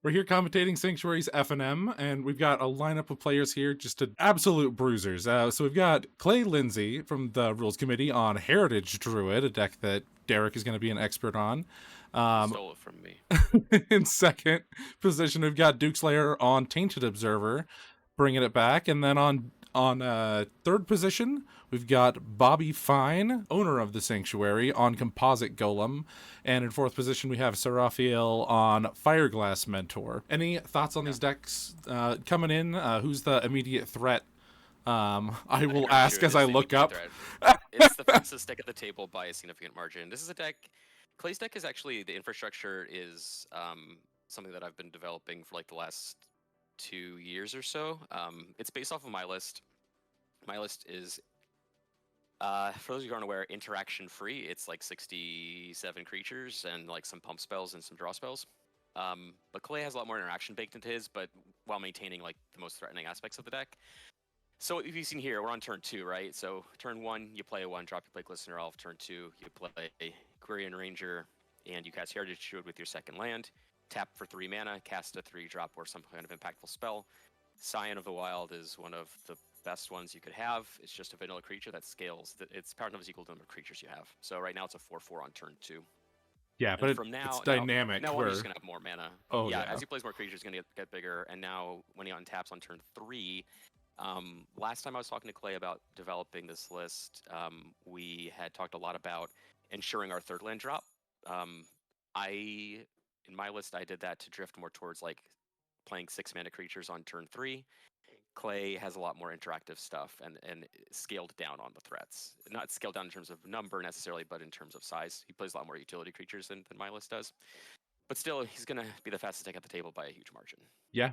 We're here commentating Sanctuary's FNM, and we've got a lineup of players here, just absolute bruisers. So we've got Clay Lindsay from the Rules Committee on Heritage Druid, a deck that Derek is going to be an expert on. Stole it from me. In second position, we've got Duke Slayer on Tainted Observer, bringing it back. And then on third position, we've got Bobby Fine, owner of the Sanctuary, on Composite Golem. And in fourth position, we have Seraphiel on Fireglass Mentor. Any thoughts on these decks coming in? Who's the immediate threat? I will ask as I look up. It's the fastest deck at the table by a significant margin. This is a deck. Clay's deck is actually, the infrastructure is something that I've been developing for like the last 2 years or so. It's based off of my list. My list is, for those of you who aren't aware, interaction free. It's like 67 creatures and like some pump spells and some draw spells. But Clay has a lot more interaction baked into his, but while maintaining like the most threatening aspects of the deck. So if you've seen here, we're on turn 2, right? So turn 1, you play a 1, drop your play Glistener Elf. Turn 2, you play a Quirion Ranger, and you cast Heritage Druid with your second land. Tap for 3 mana, cast a 3-drop or some kind of impactful spell. Scion of the Wild is one of the best ones you could have. It's just a vanilla creature that scales. Its power number is equal to the number of creatures you have. So right now it's a 4/4 on turn 2. Yeah, but from now, it's dynamic. Now he's going to have more mana. Oh, yeah. As he plays more creatures, he's going to get bigger. And now when he untaps on turn 3, last time I was talking to Clay about developing this list, we had talked a lot about ensuring our third land drop. In my list, I did that to drift more towards like playing 6 mana creatures on turn 3. Clay has a lot more interactive stuff and scaled down on the threats. Not scaled down in terms of number necessarily, but in terms of size. He plays a lot more utility creatures than my list does. But still, he's going to be the fastest deck at the table by a huge margin. Yeah.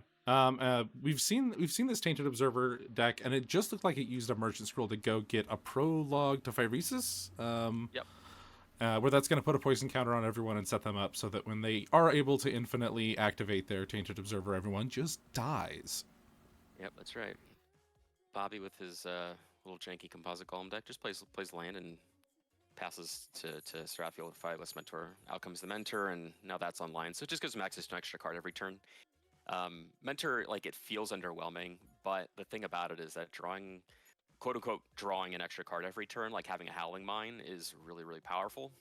We've seen this Tainted Observer deck, and it just looked like it used a Merchant Scroll to go get a prologue to Phyresis. Yep. Where that's going to put a poison counter on everyone and set them up so that when they are able to infinitely activate their Tainted Observer, everyone just dies. Yep, that's right. Bobby with his little janky Composite Golem deck just plays land and passes to Seraphiel with Fireglass Mentor. Out comes the Mentor, and now that's online. So it just gives him access to an extra card every turn. Mentor, like, it feels underwhelming, but the thing about it is that drawing, quote-unquote, drawing an extra card every turn, like having a Howling Mine, is really, really powerful.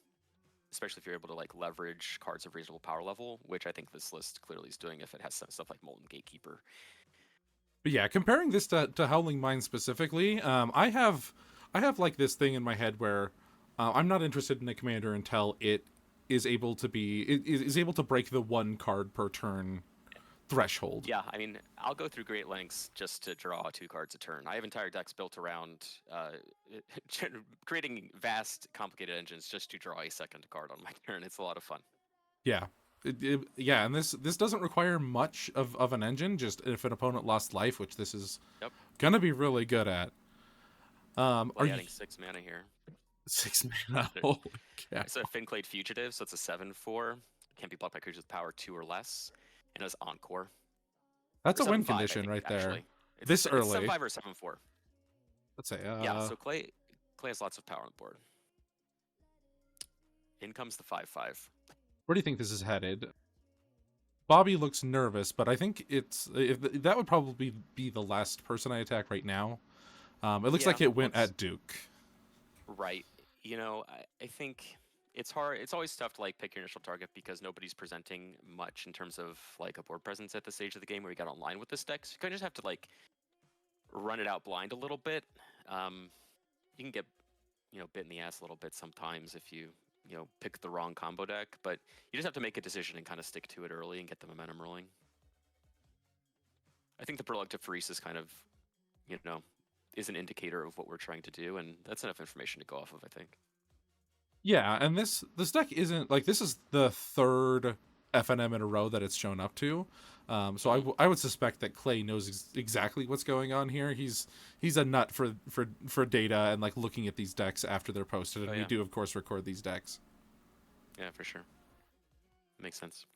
Especially if you're able to, like, leverage cards of reasonable power level, which I think this list clearly is doing if it has stuff like Molten Gatekeeper. But yeah, comparing this to Howling Mine specifically, I have like this thing in my head where I'm not interested in a commander until it is able to break the 1 card per turn threshold. Yeah, I mean, I'll go through great lengths just to draw 2 cards a turn. I have entire decks built around creating vast, complicated engines just to draw a second card on my turn. It's a lot of fun. Yeah. Yeah, and this doesn't require much of an engine, just if an opponent lost life, which this is gonna be really good at. Are you adding 6 mana here? 6 mana. Holy cow. It's a Finclade Fugitive, so it's a 7/4. Can't be blocked by creatures with power 2 or less. And it has Encore. That's a win condition right there. This early. It's 7/5 or 7/4. Let's say. Yeah, so Clay has lots of power on the board. In comes the 5/5. Where do you think this is headed? Bobby looks nervous, but I think that would probably be the last person I attack right now. It looks like it went at Duke. Right. You know, I think it's hard. It's always tough to like pick your initial target because nobody's presenting much in terms of like a board presence at the stage of the game where you got online with this deck. So you kind of just have to like run it out blind a little bit. You can get, bit in the ass a little bit sometimes if you pick the wrong combo deck, but you just have to make a decision and kind of stick to it early and get the momentum rolling. I think the prologue to Phyresis kind of, is an indicator of what we're trying to do, and that's enough information to go off of, I think. Yeah, and this deck isn't like, this is the 3rd FNM in a row that it's shown up to. So I would suspect that Clay knows exactly what's going on here. He's a nut for data and like looking at these decks after they're posted, and we do of course record these decks. Yeah, for sure. Makes sense.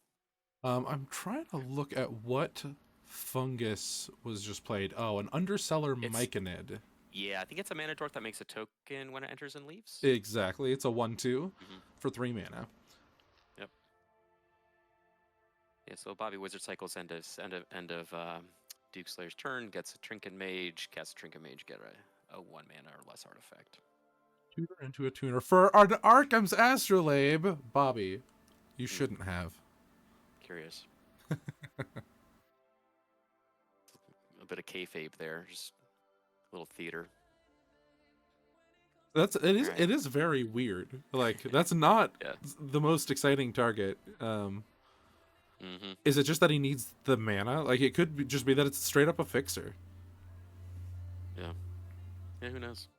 I'm trying to look at what fungus was just played. Oh, an Underseller Myconid. Yeah, I think it's a mana dork that makes a token when it enters and leaves. Exactly. It's a 1/2 for 3 mana. Yep. Yeah, so Bobby Wizard cycles end of Duke Slayer's turn, gets a Trinket Mage, casts a Trinket Mage, get a 1 mana or less artifact. Tutor into a tuner. For our Arkham's Astrolabe, Bobby, you shouldn't have. Curious. A bit of kayfabe there, just a little theater. It Alright. is very weird. Like, that's not Yeah. the most exciting target. Is it just that he needs the mana? Like, it could just be that it's straight up a fixer. Yeah. Yeah, who knows?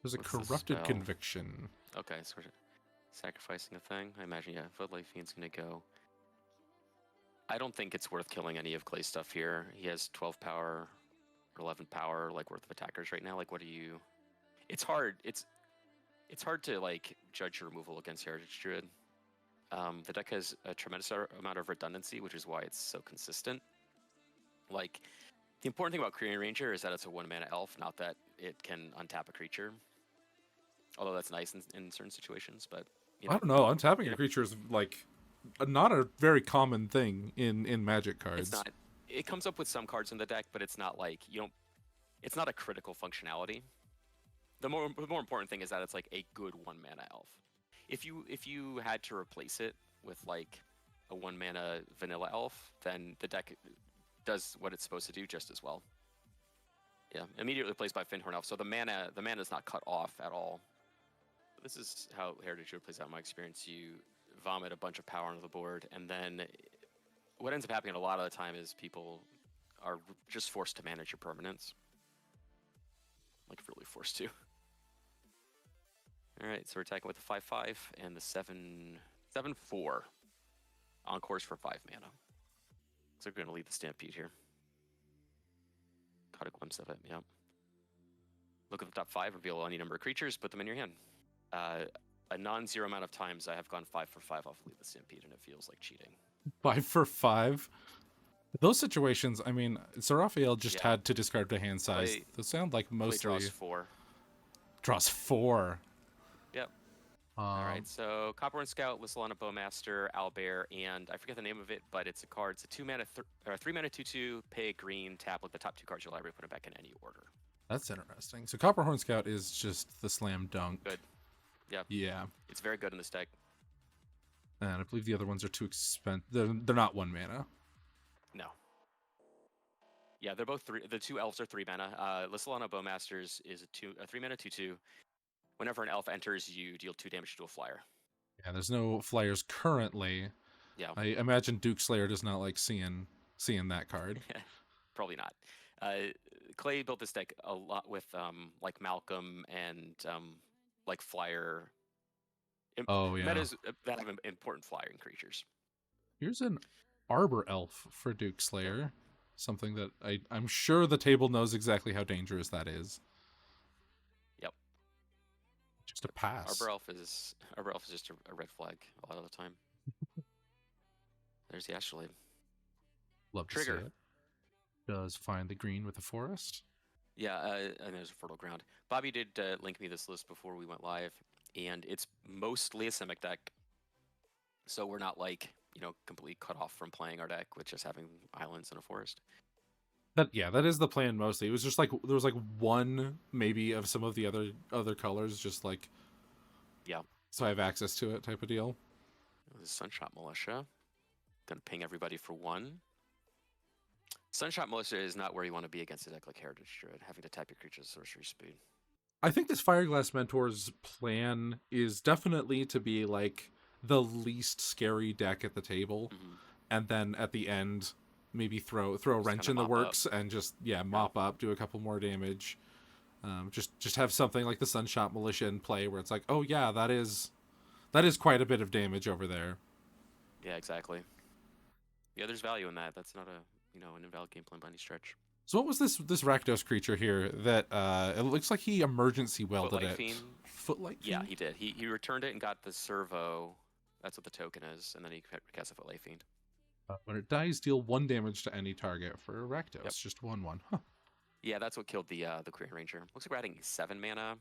There's a What's the corrupted spell? conviction. Okay, so we're sacrificing a thing. I imagine, yeah, Footlight Fiend's gonna go. I don't think it's worth killing any of Clay's stuff here. He has 12 power or 11 power, like, worth of attackers right now. Like, what do you... It's hard. It's hard to, like, judge your removal against Heritage Druid. The deck has a tremendous amount of redundancy, which is why it's so consistent. Like, the important thing about Korean Ranger is that it's a 1-mana elf, not that it can untap a creature. Although that's nice in certain situations, but, you know. I don't know. Untapping a creature is, like, not a very common thing in Magic cards. It's not. It comes up with some cards in the deck, but it's not like, you don't... It's not a critical functionality. The more important thing is that it's like a good 1-mana elf. If you had to replace it with like a 1-mana vanilla elf, then the deck does what it's supposed to do just as well. Yeah, immediately replaced by Finhorn Elf. So the mana is not cut off at all. This is how Heritage Druid plays out in my experience. You vomit a bunch of power onto the board, and then what ends up happening a lot of the time is people are just forced to manage your permanents. Like, really forced to. Alright, so we're attacking with the 5/5 and the 7/4. On course for 5 mana. So we're going to lead the Stampede here. Caught a glimpse of it, yep. Look at the top 5, reveal any number of creatures, put them in your hand. A non-zero amount of times I have gone 5 for 5 off Lead the Stampede, and it feels like cheating. 5 for 5? Those situations, I mean, Sir Raphael just had to discard the hand size. Those sound like mostly... draws 4. Draws 4. Yep. Alright, so Copperhorn Scout, Lissalana Bowmaster, Owlbear, and I forget the name of it, but it's a card. It's a 2-mana, 3-mana 2/2, pay a green, tap with the top 2 cards of your library, put it back in any order. That's interesting. So Copperhorn Scout is just the slam dunk. Good. Yeah. Yeah. It's very good in this deck. And I believe the other ones are too expensive. They're not 1 mana. No. Yeah, they're both 3. The 2 elves are 3 mana. Lissalana Bowmasters is a 3-mana 2/2. Whenever an elf enters, you deal 2 damage to a flyer. Yeah, there's no flyers currently. Yeah. I imagine Duke Slayer does not like seeing that card. Probably not. Clay built this deck a lot with like Malcolm and like flyer. Oh yeah. Metas that have important flying creatures. Here's an Arbor Elf for Duke Slayer. Something that I'm sure the table knows exactly how dangerous that is. Yep. Just a pass. Arbor Elf is just a red flag a lot of the time. There's the Astrolabe. Love to see it. Does find the green with the forest. Yeah, and there's a fertile ground. Bobby did link me this list before we went live, and it's mostly a Simic deck. So we're not like, you know, completely cut off from playing our deck with just having islands in a forest. That is the plan mostly. It was just like there was like one maybe of some of the other colors, just like, yeah, so I have access to it type of deal. Sunshot Militia, gonna ping everybody for 1. Sunshot Militia is not where you want to be against a deck like Heritage Druid, having to tap your creatures sorcery speed. I think this Fireglass Mentor's plan is definitely to be like the least scary deck at the table, and then at the end maybe throw a wrench in the works and just mop up, do a couple more damage. Just have something like the Sunshot Militia in play where it's like, oh yeah, that is quite a bit of damage over there. Yeah, exactly. Yeah, there's value in that. That's not an invalid game plan by any stretch. So what was this Rakdos creature here that it looks like he emergency welded it? Footlight Fiend? Yeah, he did. He returned it and got the servo. That's what the token is, and then he cast a Footlight Fiend. When it dies, deal 1 damage to any target for Rakdos. Yep. Just 1/1. Huh. Yeah, that's what killed the Korean Ranger. Looks like we're adding 7 mana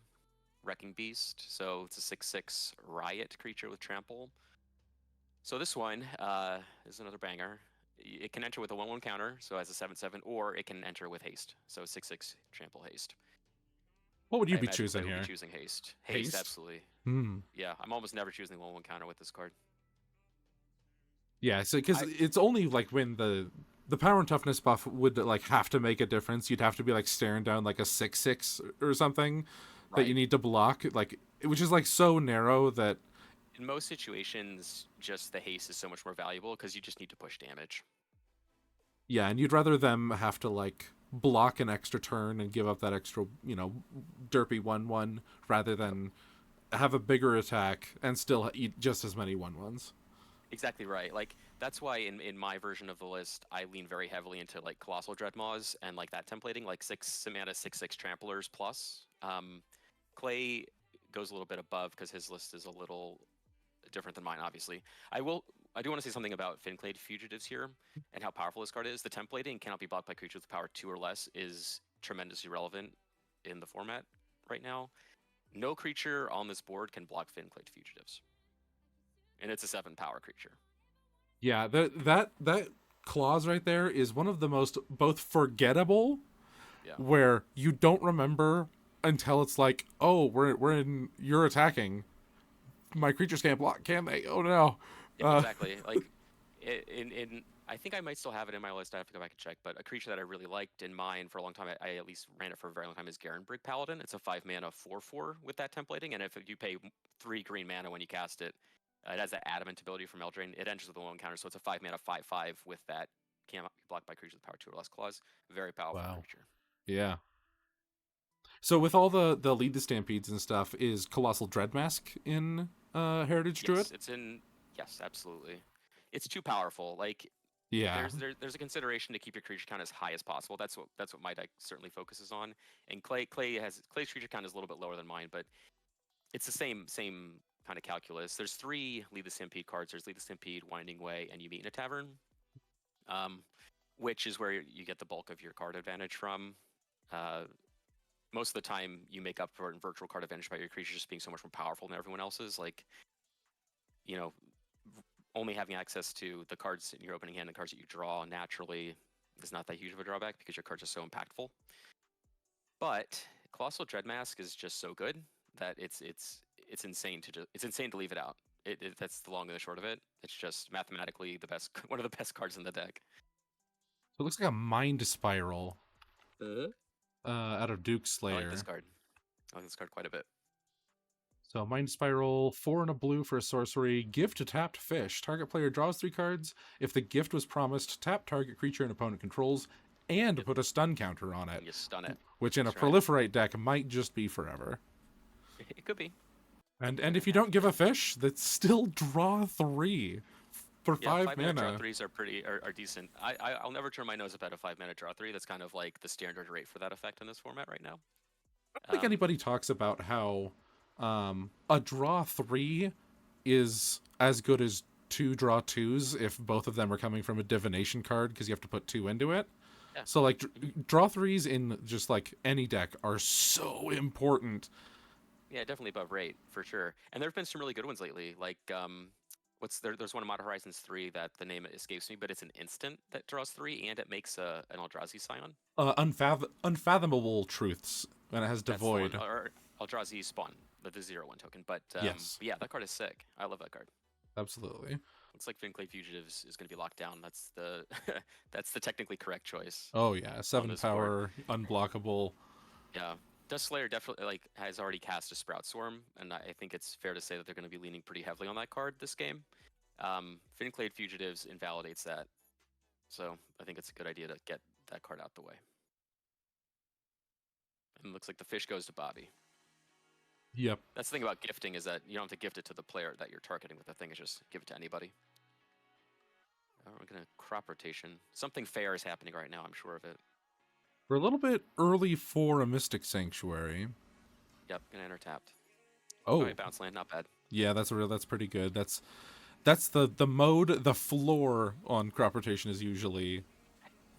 Wrecking Beast, so it's a 6/6 riot creature with trample. So this one is another banger. It can enter with a 1/1 counter, so as a 7/7, or it can enter with haste, so 6/6 trample haste. What would you I be imagine choosing player will be here? choosing haste. Haste, Haste? absolutely. Hmm. Yeah, I'm almost never choosing the 1/1 counter with this card. Yeah, so because I it's only like when the power and toughness buff would like have to make a difference. You'd have to be like staring down like a 6/6 or something that you right. need to block, like which is like so narrow that In most situations, just the haste is so much more valuable because you just need to push damage. yeah, and you'd rather them have to like block an extra turn and give up that extra, derpy 1/1 rather Yep. than have a bigger attack and still eat just as many 1/1s. Exactly right. Like that's why in my version of the list, I lean very heavily into like Colossal Dreadmaws and like that templating, like 6 mana 6/6 Tramplers plus. Clay goes a little bit above because his list is a little different than mine, obviously. I do want to say something about Finclade Fugitives here and how powerful this card is. The templating cannot be blocked by creatures with power 2 or less is tremendously relevant in the format right now. No creature on this board can block Finclade Fugitives. And it's a 7 power creature. Yeah, that clause right there is one of the most both forgettable, Yeah. where you don't remember until it's like, oh, you're attacking. My creatures can't block, can they? Oh no. Yeah, Uh, exactly. Like in I think I might still have it in my list. I have to go back and check. But a creature that I really liked in mine for a long time, I at least ran it for a very long time, is Garenbrig Paladin. It's a 5 mana 4/4 with that templating, and if you pay 3 green mana when you cast it, it has that adamant ability from Eldraine. It enters with a 1 counter, so it's a 5 mana 5/5 with that cannot be blocked by creatures with power 2 or less clause. Very powerful wow. creature. Yeah. So with all the lead to stampedes and stuff, is Colossal Dreadmask in Heritage Druid? Yes, it's in. Yes, absolutely. It's too powerful. Like Yeah. there's a consideration to keep your creature count as high as possible. That's what my deck certainly focuses on. And Clay's creature count is a little bit lower than mine, but it's the same kind of calculus. There's 3 Lead the Stampede cards. There's Lead the Stampede, Winding Way, and You Meet in a Tavern, um, which is where you get the bulk of your card advantage from. Uh, Most of the time, you make up for virtual card advantage by your creature just being so much more powerful than everyone else's. Like, you know, only having access to the cards in your opening hand and cards that you draw naturally is not that huge of a drawback because your cards are so impactful. But Colossal Dreadmask is just so good that it's insane it's insane to leave it out. That's the long and the short of it. It's just mathematically the best one of the best cards in the deck. So it looks like a Mind Spiral Uh-huh. out of Duke I like this Slayer. card. I like this card quite a bit. So Mind Spiral, 4 and a blue for a sorcery. Gift to tapped fish. Target player draws 3 cards. If the gift was promised, tap target creature an opponent controls, and Yep. put a stun counter on it. And you stun it. Which in a That's right. proliferate deck might just be forever. It could be. And if you don't give a fish, that's still draw 3 for Yeah, 5 5 mana draw mana. 3s are decent. I'll never turn my nose up at a 5 mana draw 3. That's kind of like the standard rate for that effect in this format right now. I don't think anybody talks about how a draw 3 is as good as 2 draw 2s if both of them are coming from a divination card because you have to put 2 into it. Yeah. So like draw 3s in just like any deck are so important. Yeah, definitely above rate for sure. And there have been some really good ones lately. Like there's one in Modern Horizons 3 that the name escapes me, but it's an instant that draws 3 and it makes an Eldrazi Scion. Unfathomable truths, and it has That's the one. devoid. Or Eldrazi Spawn, the 0/1 token. But Yes, yeah, that card is sick. I love that card. absolutely. Looks like Finclay Fugitives is going to be locked down. That's the that's the technically correct choice Oh yeah, on 7 this board. power, unblockable. Yeah. Dust Slayer definitely has already cast a Sprout Swarm, and I think it's fair to say that they're going to be leaning pretty heavily on that card this game. Finclade Fugitives invalidates that, so I think it's a good idea to get that card out the way. And it looks like the fish goes to Bobby. Yep. That's the thing about gifting is that you don't have to gift it to the player that you're targeting with the thing. It's just give it to anybody. We're going to crop rotation. Something fair is happening right now. I'm sure of it. We're a little bit early for a Mystic Sanctuary. Yep, gonna enter tapped. Oh, Right, bounce land, not bad. yeah, that's pretty good. That's the mode. The floor on crop rotation is usually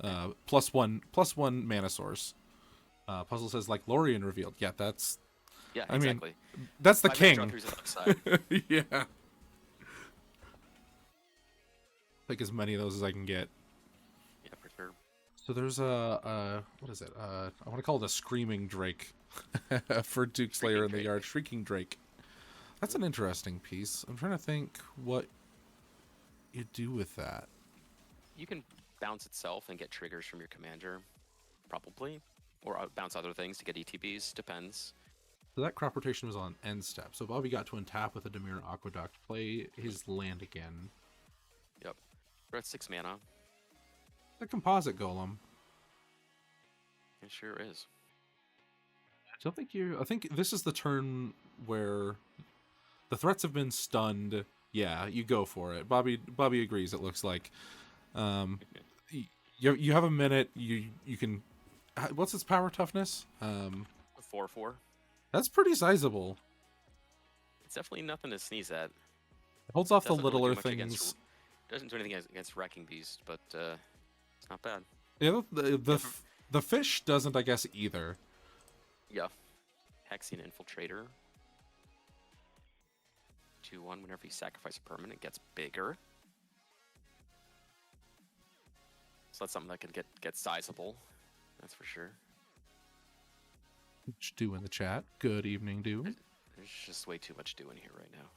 +1 mana source. Puzzle says like Lorien revealed. Yeah, that's. Yeah, I exactly. mean, that's the 5 mana draw king. 3's on the upside. Yeah. Take as many of those as I can get. Yeah, for sure. So there's what is it? I want to call it a Screaming Drake for Duke Slayer in the yard. Shrieking Drake. That's an interesting piece. I'm trying to think what you do with that. You can bounce itself and get triggers from your commander, probably, or bounce other things to get ETBs. Depends. So that crop rotation was on end step. So Bobby got to untap with a Demir Aqueduct, play his land again. Yep. We're at 6 mana. The composite golem. It sure is. I think this is the turn where the threats have been stunned. Yeah, you go for it. Bobby agrees. It looks like, you have a minute. You can. What's its power toughness? 4/4. That's pretty sizable. It's definitely nothing to sneeze at. It holds off the Doesn't really do littler much things. Doesn't do anything against Wrecking Beast, but it's not bad. Yeah, the fish doesn't, I guess, either. Yeah. Hexian Infiltrator. 2/1. Whenever you sacrifice a permanent, it gets bigger. So that's something that can get sizable. That's for sure. Do in the chat. Good evening, do. There's just way too much doing here right now.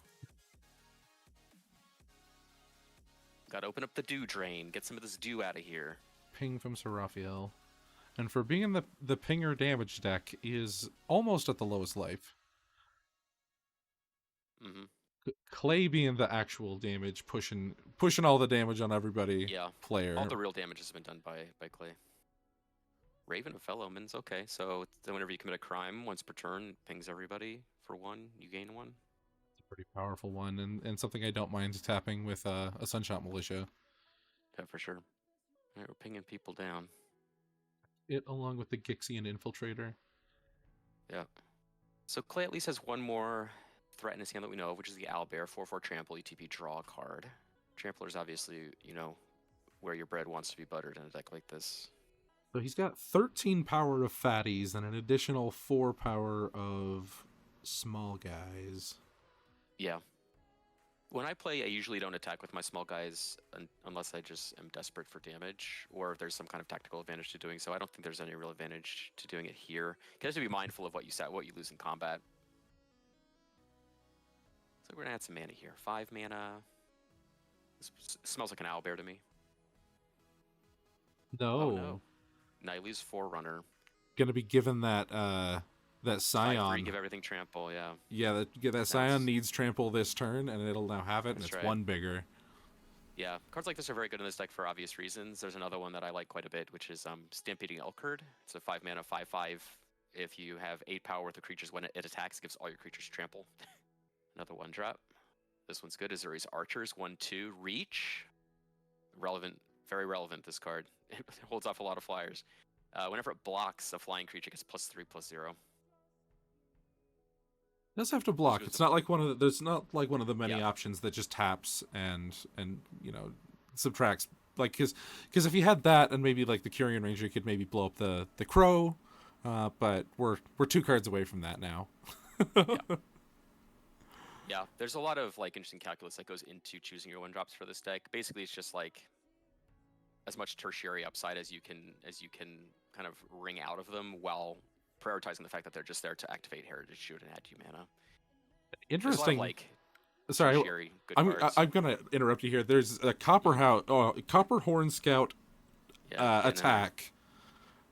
Gotta open up the dew drain. Get some of this dew out of here. Ping from Sir Raphael. And for being in the pinger damage deck is almost at the lowest life. Mm-hmm. Clay being the actual damage, pushing all the damage on everybody. Yeah. Player. All the real damage has been done by Clay. Raven of Fell Omens, okay. So whenever you commit a crime, once per turn, pings everybody for 1, you gain 1. It's a pretty powerful one, and something I don't mind tapping with a Sunshot Militia. Yeah, for sure. Alright, we're pinging people down. It along with the Gixian Infiltrator. Yeah. So Clay at least has one more threat in his hand that we know of, which is the Owlbear, 4/4 trample, ETP, draw a card. Trampler is obviously, where your bread wants to be buttered in a deck like this. So he's got 13 power of fatties and an additional 4 power of small guys. Yeah. When I play, I usually don't attack with my small guys unless I just am desperate for damage, or if there's some kind of tactical advantage to doing so. I don't think there's any real advantage to doing it here. You have to be mindful of what you lose in combat. So we're gonna add some mana here. 5 mana. This smells like an owlbear to me. No. Oh no. Now you lose Forerunner. Gonna be given that Scion. 5/3, give everything trample, yeah. Yeah, that Scion needs trample this turn, and it'll now have it, and it's right. 1 bigger. Yeah, cards like this are very good in this deck for obvious reasons. There's another one that I like quite a bit, which is Stampeding Elkherd. It's a 5 mana, 5/5. If you have 8 power worth of creatures, when it attacks, it gives all your creatures trample. Another 1-drop. This one's good. Azuri's Archers, 1/2, reach. Relevant, very relevant, this card. It holds off a lot of flyers. Whenever it blocks a flying creature, it gets +3/+0. It does have to block. It's not like there's not like one of the many options that just taps and subtracts. Like because if you had that and maybe like the Curion Ranger, you could maybe blow up the Crow, but we're 2 cards away from that now. Yeah, there's a lot of interesting calculus that goes into choosing your 1-drops for this deck. Basically, it's just as much tertiary upside as you can kind of wring out of them while prioritizing the fact that they're just there to activate Heritage Shoot and add you mana. Interesting. Sorry, I'm gonna interrupt you here. There's a Copper Horn Scout attack,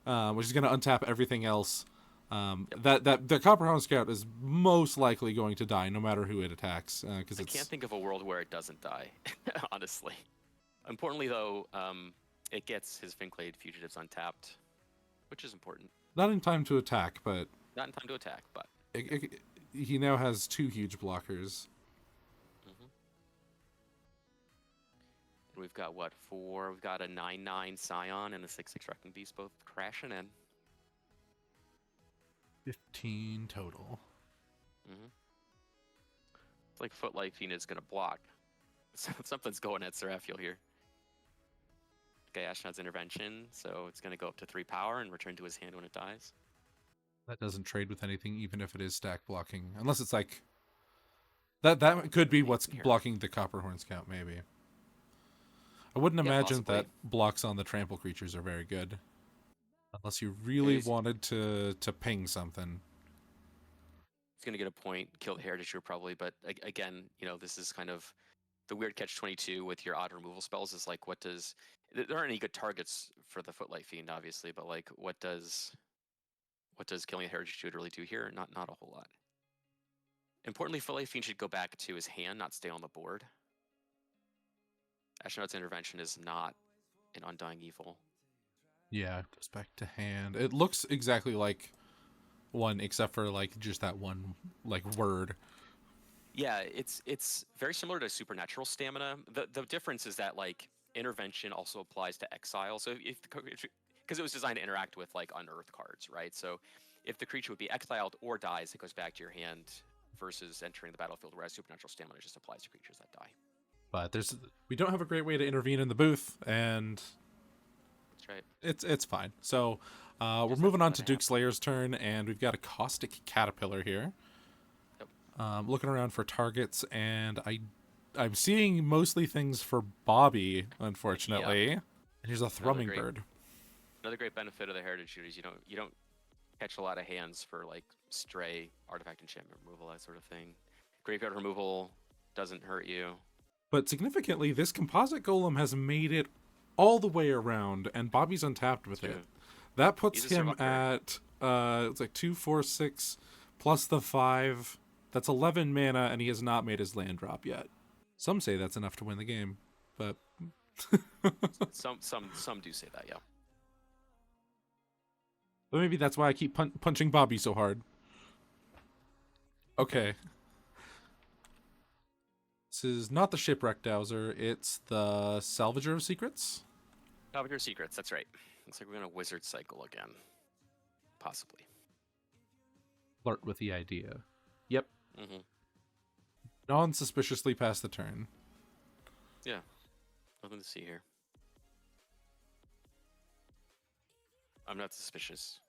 which is gonna untap everything else. That the Copper Horn Scout is most likely going to die no matter who it attacks. Because I can't think of a world where it doesn't die, honestly. Importantly, though, it gets his Finclade Fugitives untapped, which is important. Not in time to attack, but... Not in time to attack, but... he now has 2 huge blockers. Mm-hmm. We've got, 4? We've got a 9/9 Scion and a 6/6 Wrecking Beast, both crashing in. 15 total. Mm-hmm. It's like Footlight Fiend is going to block. Something's going at Seraphiel here. Okay, Ashnod's Intervention, so it's going to go up to 3 power and return to his hand when it dies. That doesn't trade with anything, even if it is stack blocking. Unless it's like... That could be what's blocking the Copper Horn Scout, maybe. I wouldn't Yeah, imagine possibly. that blocks on the trample creatures are very good. Unless you Yeah, really wanted to ping something. he's gonna get a point, kill the Heritage Druid probably, but again, this is kind of the weird catch-22 with your odd removal spells. Is like, what does there aren't any good targets for the Footlight Fiend, obviously, but like, what does killing a Heritage Druid really do here? Not a whole lot. Importantly, Footlight Fiend should go back to his hand, not stay on the board. Astronaut's Intervention is not an Undying Evil. Yeah, it goes back to hand. It looks exactly like one, except for like just that one like word. Yeah, it's very similar to Supernatural Stamina. The difference is that like Intervention also applies to Exile. So because it was designed to interact with like unearthed cards, right? So if the creature would be exiled or dies, it goes back to your hand versus entering the battlefield, whereas Supernatural Stamina just applies to creatures that die. But we don't have a great way to intervene in the booth, and That's right. it's fine. So we're Just moving on let to it Duke happen. Slayer's turn, and we've got a Caustic Caterpillar here. Yep. Looking around for targets, and I'm seeing mostly things for Bobby, unfortunately. And here's a Thrumming Bird. Another great benefit of the Heritage Druid is you don't catch a lot of hands for like stray, artifact enchantment removal, that sort of thing. Graveyard removal doesn't hurt you. But significantly, this Composite Golem has made it all the way around, and Bobby's untapped with it. That puts He's a him survivor. at it's like 2, 4, 6 plus the 5. That's 11 mana, and he has not made his land drop yet. Some say that's enough to win the game, but Some do say that, yeah. but maybe that's why I keep punching Bobby so hard. Okay. This is not the Shipwreck Dowser, it's the Salvager of Secrets. Salvager of Secrets, that's right. Looks like we're gonna Wizard Cycle again. Possibly. Flirt with the idea. Yep. Mm-hmm. Non-suspiciously pass the turn. Yeah. Nothing to see here. I'm not suspicious.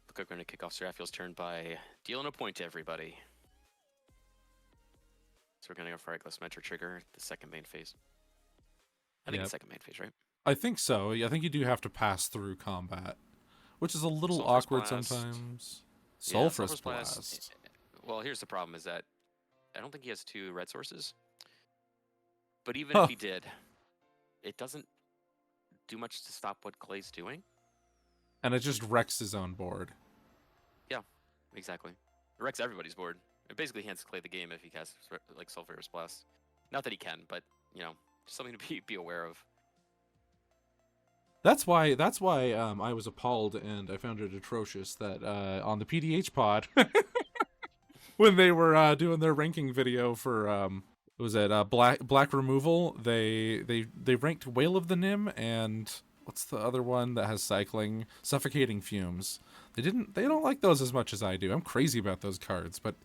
Look like we're gonna kick off Seraphiel's turn by dealing a point to everybody. So we're gonna go for Reckless Mentor trigger, the second main phase. I think Yep. the second main phase, right? I think so. I think you do have to pass through combat, which is a little Sulphurous awkward Blast. sometimes. Yeah, Sulphurous Blast. Well, here's the problem: is that I don't think he has 2 red sources. But even Huh. if he did, it doesn't do much to stop what Clay's doing. And it just wrecks his own board. Yeah, exactly. It wrecks everybody's board. It basically hands Clay the game if he casts like Sulphurous Blast. Not that he can, but just something to be aware of. That's why I was appalled, and I found it atrocious that on the PDH pod when they were doing their ranking video for was it black removal, they ranked Whale of the Nim and what's the other one that has cycling, Suffocating Fumes. They don't like those as much as I do. I'm crazy about those cards, but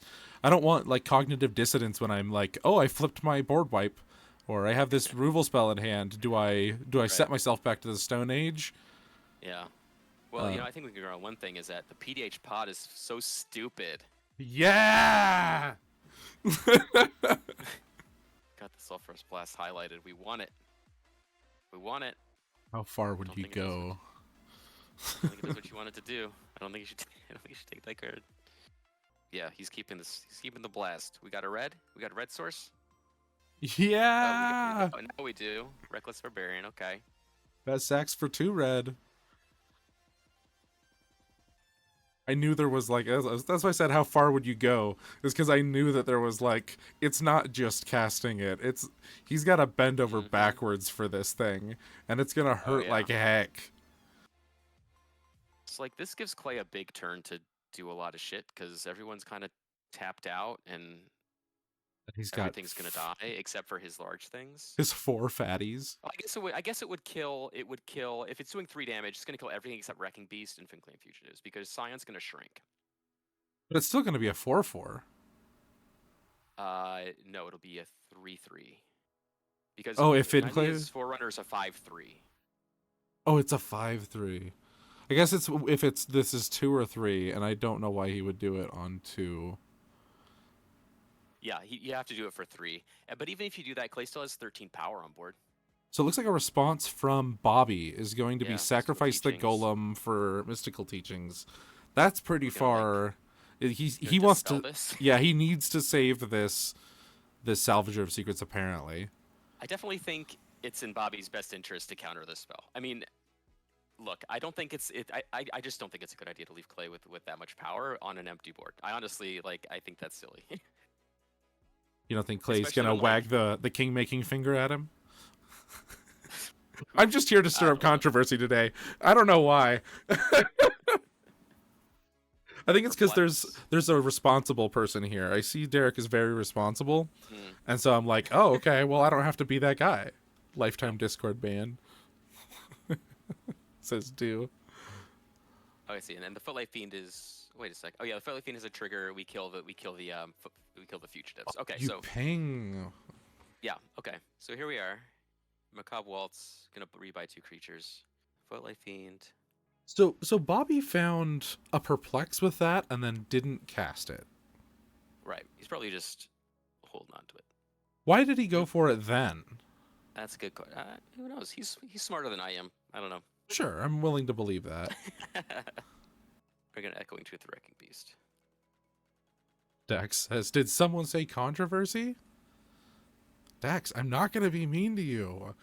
I don't want like cognitive dissonance when I'm like, oh, I flipped my board wipe, or I have this removal spell in hand. Do I set myself back to the Stone Age? Yeah. Well, I think we can agree on one thing: is that the PDH pod is so stupid. Yeah. Got the Sulphurous Blast highlighted. We won it. We won it. How far would you go? I don't think it does what you want it to do. I don't think you should. I don't think you should take that card. Yeah, he's keeping this. He's keeping the blast. We got a red. We got a red source. Yeah. Now we do. Reckless Barbarian. Okay. That sacks for 2 red. I knew there was like, that's why I said how far would you go, is because I knew that there was like, it's not just casting it, he's got to bend over backwards for this thing, and it's gonna hurt like heck. It's like this gives Clay a big turn to do a lot of shit because everyone's kind of tapped out and everything's gonna die except for his large things. His 4 fatties. I guess it would kill. It would kill if it's doing 3 damage. It's gonna kill everything except Wrecking Beast and Finclean Fugitives because Scion's gonna shrink. But it's still gonna be a 4/4. No, it'll be a 3/3. Because if Nymea's Forerunners a 5/3. Oh, it's a 5/3. I guess this is 2 or 3, and I don't know why he would do it on 2. Yeah, you have to do it for 3. But even if you do that, Clay still has 13 power on board. So it looks like a response from Bobby is going to be Yeah, mystical sacrifice the teachings. golem for mystical teachings. That's pretty We're gonna like far. gonna He wants dispel to. this. Yeah, he needs to save this salvager of secrets apparently. I definitely think it's in Bobby's best interest to counter this spell. I mean, look, I don't think it's it. I just don't think it's a good idea to leave Clay with that much power on an empty board. I honestly I think that's silly. You don't think Clay's Especially gonna when, like, wag the king making finger at him? I'm just here to stir up well, controversy today. I don't know why. I think it's because perplex. there's a responsible person here. I see Derek is very responsible, Hmm. and so I'm like, oh, okay. Well, I don't have to be that guy. No. Lifetime Discord ban says do. Oh, I see. And then the Footlight Fiend is. Wait a sec. Oh yeah, the Footlight Fiend is a trigger. We kill the fugitives. Okay, You so ping. yeah. Okay, so here we are. Macabre Waltz gonna rebuy 2 creatures. Footlight Fiend. So Bobby found a perplex with that and then didn't cast it. Right. He's probably just holding on to it. Why did he go for it then? That's a good card. Who knows? He's smarter than I am. I don't know. Sure, I'm willing to believe that. We're gonna Echoing Tooth, the Wrecking Beast. Dax says, did someone say controversy? Dax, I'm not going to be mean to you.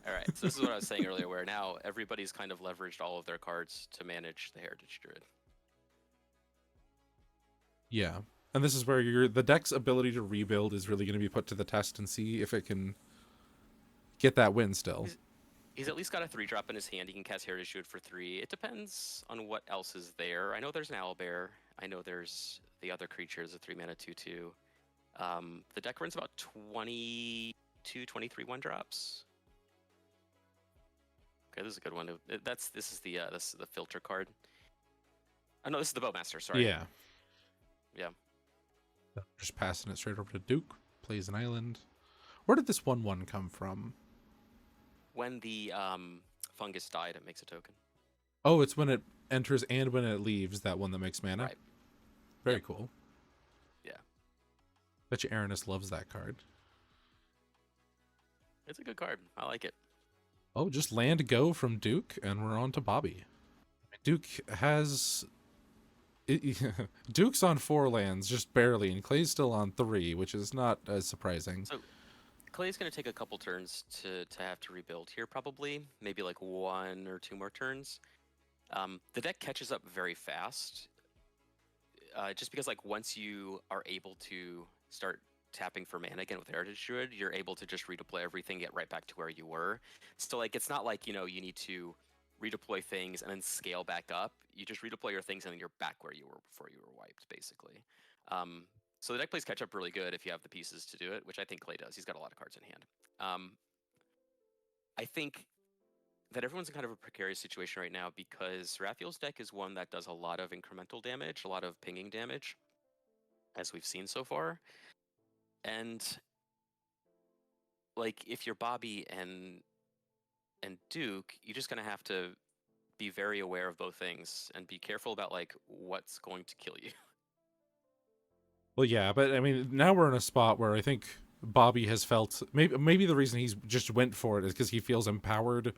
All right. So this is what I was saying earlier, where now everybody's kind of leveraged all of their cards to manage the Heritage Druid. Yeah. And this is where the deck's ability to rebuild is really going to be put to the test and see if it can get that win still. He's at least got a 3-drop in his hand. He can cast Heritage Druid for 3. It depends on what else is there. I know there's an Owlbear. I know there's the other creatures, a 3-mana 2/2. The deck runs about 22, 23 1-drops. Okay, this is a good one. This is the filter card. Oh no, this is the Bowmaster. Sorry. Yeah. Yeah. Just passing it straight over to Duke. Plays an island. Where did this 1/1 come from? When the fungus died, it makes a token. Oh, it's when it enters and when it leaves, that one that makes mana? Right. Very Yep. cool. Yeah. Bet you Aranis loves that card. It's a good card. I like it. Oh, just land go from Duke, and we're on to Bobby. Duke has... Duke's on 4 lands, just barely, and Clay's still on 3, which is not as surprising. So Clay's going to take a couple turns to have to rebuild here, probably. Maybe like 1 or 2 more turns. The deck catches up very fast. Just because like once you are able to start tapping for mana again with Heritage Druid, you're able to just redeploy everything, get right back to where you were. So like it's not like, you need to redeploy things and then scale back up. You just redeploy your things and then you're back where you were before you were wiped, basically. So the deck plays catch up really good if you have the pieces to do it, which I think Clay does. He's got a lot of cards in hand. I think that everyone's in kind of a precarious situation right now because Raphael's deck is one that does a lot of incremental damage, a lot of pinging damage, as we've seen so far. And like if you're Bobby and Duke, you're just gonna have to be very aware of both things and be careful about like what's going to kill you. Well, yeah, but I mean, now we're in a spot where I think Bobby has felt maybe the reason he's just went for it is because he feels empowered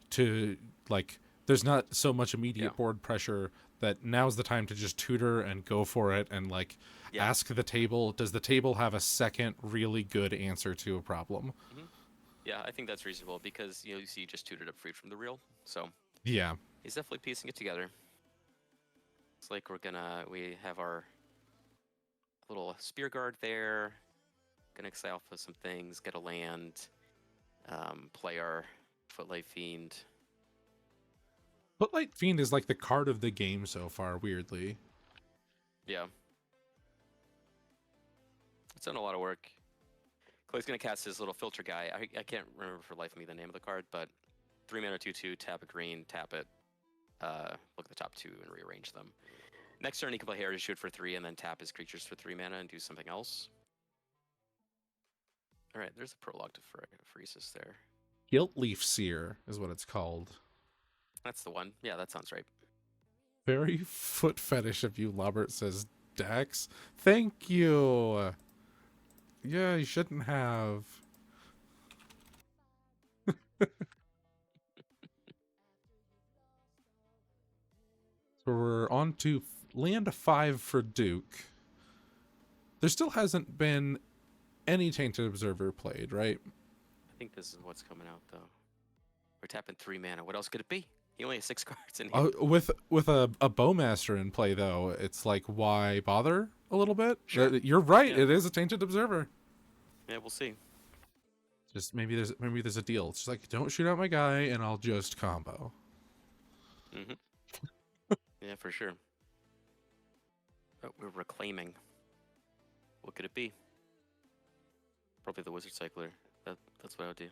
to, like, there's not so much immediate board pressure, that now's the time to just tutor and go for it and like ask the table, does the table have a second really good answer to a problem? Mm-hmm. Yeah, I think that's reasonable because you see, you just tutored up Freed from the Real, so yeah, he's definitely piecing it together. It's like we have our little spear guard there. Gonna exile for some things, get a land, play our Footlight Fiend. Footlight Fiend is like the card of the game so far, weirdly. Yeah. It's done a lot of work. Clay's gonna cast his little filter guy. I can't remember for life of me the name of the card, but 3-mana 2/2, tap a green, tap it, look at the top 2 and rearrange them. Next turn he can play Heritage Druid for 3 and then tap his creatures for 3 mana and do something else. Alright, there's a prologue to Phresis there. Guilt Leaf Seer is what it's called. That's the one. Yeah, that sounds right. Very foot fetish of you, Lobert, says Dax. Thank you. Yeah, you shouldn't have. So we're on to land 5 for Duke. There still hasn't been any Tainted Observer played, right? I think this is what's coming out though. We're tapping 3 mana. What else could it be? He only has 6 cards in hand. With a Bowmaster in play, though, it's like, why bother a little bit? Sure. You're right. Yeah. It is a Tainted Observer. Yeah, we'll see. Just maybe there's a deal. It's just like, don't shoot out my guy, and I'll just combo. Mm-hmm. Yeah, for sure. Oh, we're reclaiming. What could it be? Probably the Wizard Cycler. That's what I would do.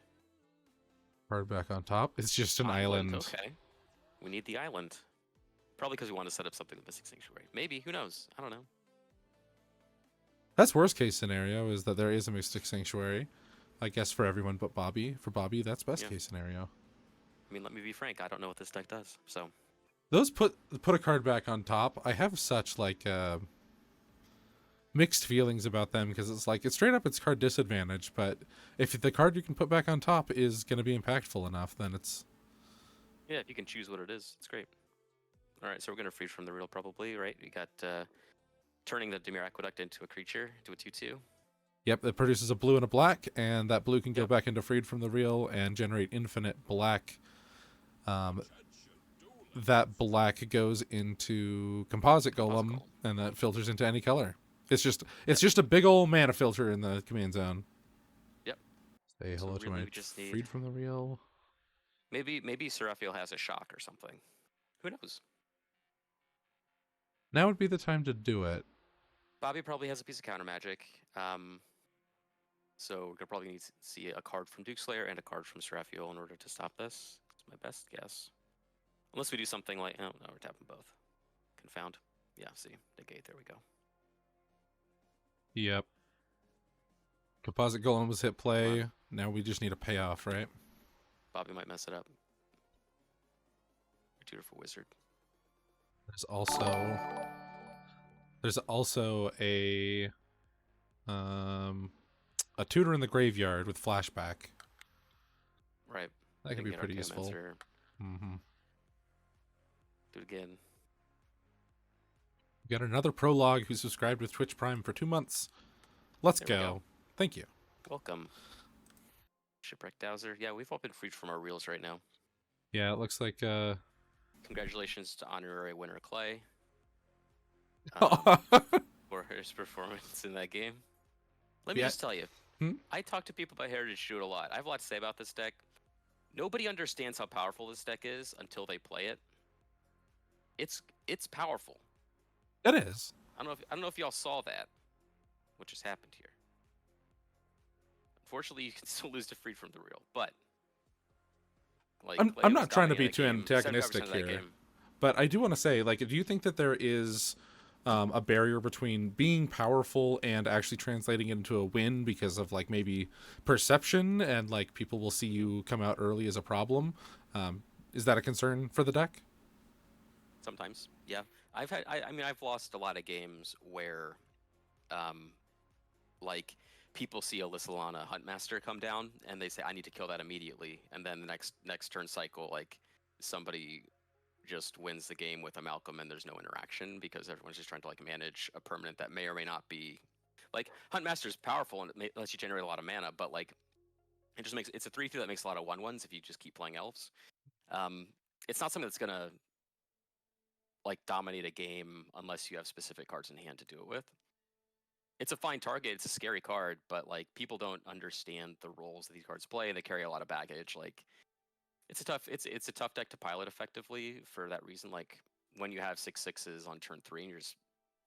Card back on top. It's just an island. Okay. We need the island. Probably because we want to set up something with Mystic Sanctuary. Maybe. Who knows? I don't know. That's worst case scenario, is that there is a Mystic Sanctuary. I guess for everyone but Bobby. For Bobby, that's best case scenario. I mean, let me be frank. I don't know what this deck does. So those put a card back on top. I have such like mixed feelings about them, because it's like, it's straight up it's card disadvantage, but if the card you can put back on top is going to be impactful enough, then it's... yeah, if you can choose what it is, it's great. All right, so we're going to freeze from the real probably, right? We got turning the Dimir Aqueduct into a creature, to a 2/2. Yep, it produces a blue and a black, and that blue can go back into Freed from the Real and generate infinite black. That black goes into Composite Golem, and that filters into any color. It's just a big old mana filter in the command zone. Yep. Say hello to my Freed from the Real. Maybe Seraphiel has a shock or something. Who knows? Now would be the time to do it. Bobby probably has a piece of counter magic. So we're gonna probably need to see a card from Duke Slayer and a card from Seraphiel in order to stop this. That's my best guess. Unless we do something like, oh no, we're tapping both. Confound. Yeah, see, negate. There we go. Yep. Composite Golem was hit play. Now we just need a payoff, right? Bobby might mess it up. Tutor for Wizard. There's also a tutor in the graveyard with flashback. Right. That could be pretty useful. Mm-hmm. Do it again. We got another prologue who subscribed with Twitch Prime for 2 months. Let's go. Thank you. Welcome. Shipwreck Dowser. Yeah, we've all been freed from our reels right now. Yeah, it looks like congratulations to honorary winner Clay for his performance in that game. Let me just tell you, I talk to people about Heritage Druid a lot. I have a lot to say about this deck. Nobody understands how powerful this deck is until they play it. It's powerful. It is. I don't know if y'all saw that, what just happened here. Unfortunately, you can still lose to Freed from the Real, but like, I'm not trying to be too antagonistic here, but I do want to say, like, do you think that there is a barrier between being powerful and actually translating it into a win because of, like, maybe perception, and like people will see you come out early as a problem? Is that a concern for the deck? Sometimes, yeah. I mean, I've lost a lot of games where, like, people see a Lissalana Huntmaster come down and they say, I need to kill that immediately. And then the next turn cycle, like, somebody just wins the game with a Malcolm and there's no interaction because everyone's just trying to, like, manage a permanent that may or may not be, like, Huntmaster is powerful and it lets you generate a lot of mana, but, like, it's a 3/3 that makes a lot of 1/1s if you just keep playing elves. It's not something that's gonna, like, dominate a game unless you have specific cards in hand to do it with. It's a fine target. It's a scary card, but, like, people don't understand the roles that these cards play. They carry a lot of baggage. Like, it's a tough deck to pilot effectively for that reason. Like, when you have 6/6s on turn 3 and you're just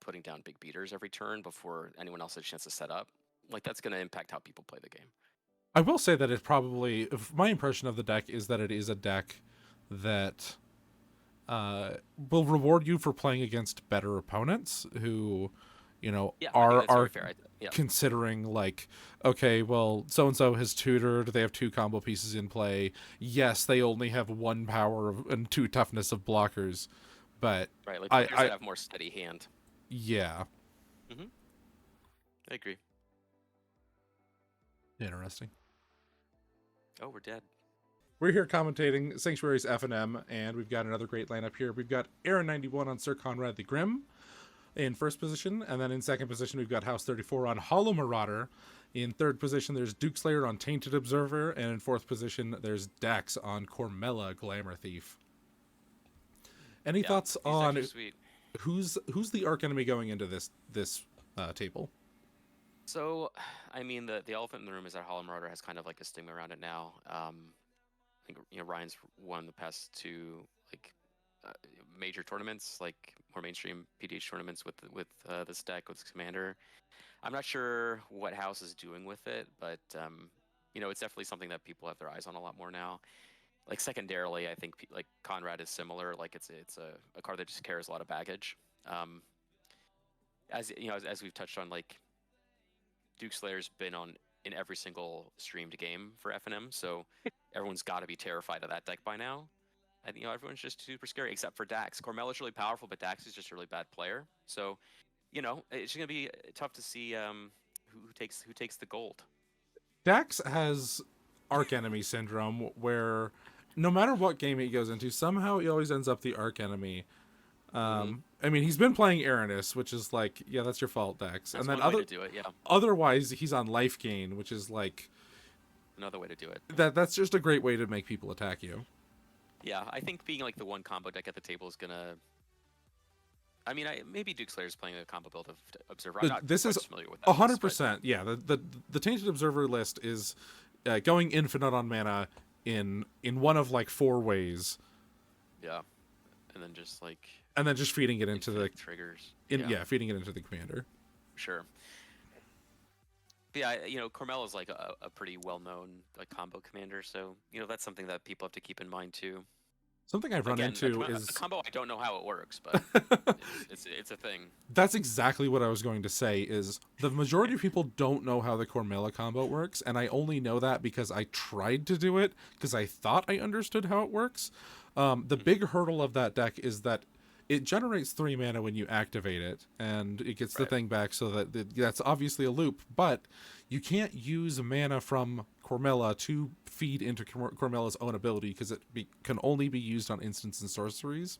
putting down big beaters every turn before anyone else has a chance to set up, like, that's going to impact how people play the game. I will say that it probably, my impression of the deck is that it is a deck that will reward you for playing against better opponents who, you know, are considering, like, okay, well, so-and-so has tutored, they have 2 combo pieces in play. Yes, they only have 1 power and 2 toughness of blockers, but... Right, like, players that have more steady hand. Yeah. Mm-hmm. I agree. Interesting. Oh, we're dead. We're here commentating Sanctuary's F&M, and we've got another great lineup here. We've got Aaron 91 on Sir Conrad the Grim in first position, and then in second position we've got House 34 on Hollow Marauder. In third position there's Duke Slayer on Tainted Observer, and in fourth position there's Dax on Cormella Glamour Thief. Any thoughts on who's the arc enemy going into this table? So, I mean, the elephant in the room is that Hollow Marauder has kind of like a stigma around it now. I think Ryan's won the past two like major tournaments, like more mainstream PDH tournaments with this deck with Commander. I'm not sure what House is doing with it, but it's definitely something that people have their eyes on a lot more now. Like secondarily, I think like Conrad is similar. Like it's a card that just carries a lot of baggage. As we've touched on, like Duke Slayer's been in every single streamed game for FNM, so everyone's got to be terrified of that deck by now. And everyone's just super scary except for Dax. Cormella's really powerful, but Dax is just a really bad player. So, it's gonna be tough to see who takes the gold. Dax has arc enemy syndrome, where no matter what game he goes into, somehow he always ends up the arc enemy. I mean, he's been playing Aranis, which is like, yeah, that's your fault, Dax. That's and then one way to do it, yeah. Otherwise, he's on life gain, which is like another way to do it. That's just a great way to make people attack you. Yeah, I think being like the one combo deck at the table is gonna. I mean, maybe Duke Slayer's playing a combo build of Observer. I'm not familiar with that. 100%. Yeah, the Tainted Observer list is going infinite on mana in one of like 4 ways. Yeah, and then just feeding it into the triggers. Feeding it into the commander. Sure. But yeah, Cormella is like a pretty well-known like combo commander, so that's something that people have to keep in mind too. Something I've run into is a combo. I don't know how it works, but it's a thing. That's exactly what I was going to say. Is the majority of people don't know how the Cormella combo works, and I only know that because I tried to do it because I thought I understood how it works. The big hurdle of that deck is that it generates 3 mana when you activate it, and it gets the thing back, so that's obviously a loop, but you can't use mana from Cormella to feed into Cormella's own ability, because it can only be used on instants and sorceries.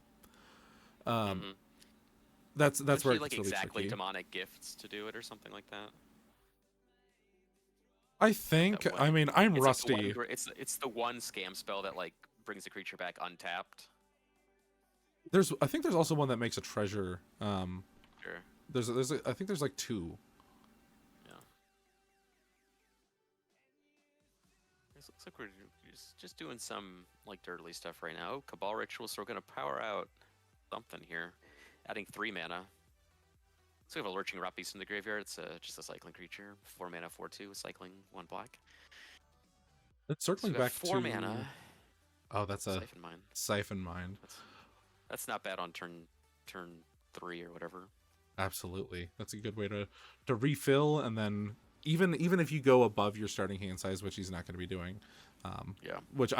That's where it's like really exactly tricky. demonic gifts to do it or something like that. I think. I mean, I'm rusty. Like it's the one scam spell that like brings the creature back untapped. I think there's also one that makes a treasure. Sure. I think there's like 2. Yeah. It looks like we're just doing some like dirtly stuff right now. Cabal Ritual, so we're gonna power out something here, adding 3 mana. So we have a Lurching Rot Beast in the graveyard. It's just a cycling creature, 4 mana, 4/2, cycling 1 black. It's circling back 4 mana. Oh, that's a Siphon Mind. That's not bad on turn 3 or whatever. Absolutely, that's a good way to refill, and then even if you go above your starting hand size, which he's not going to be doing, Which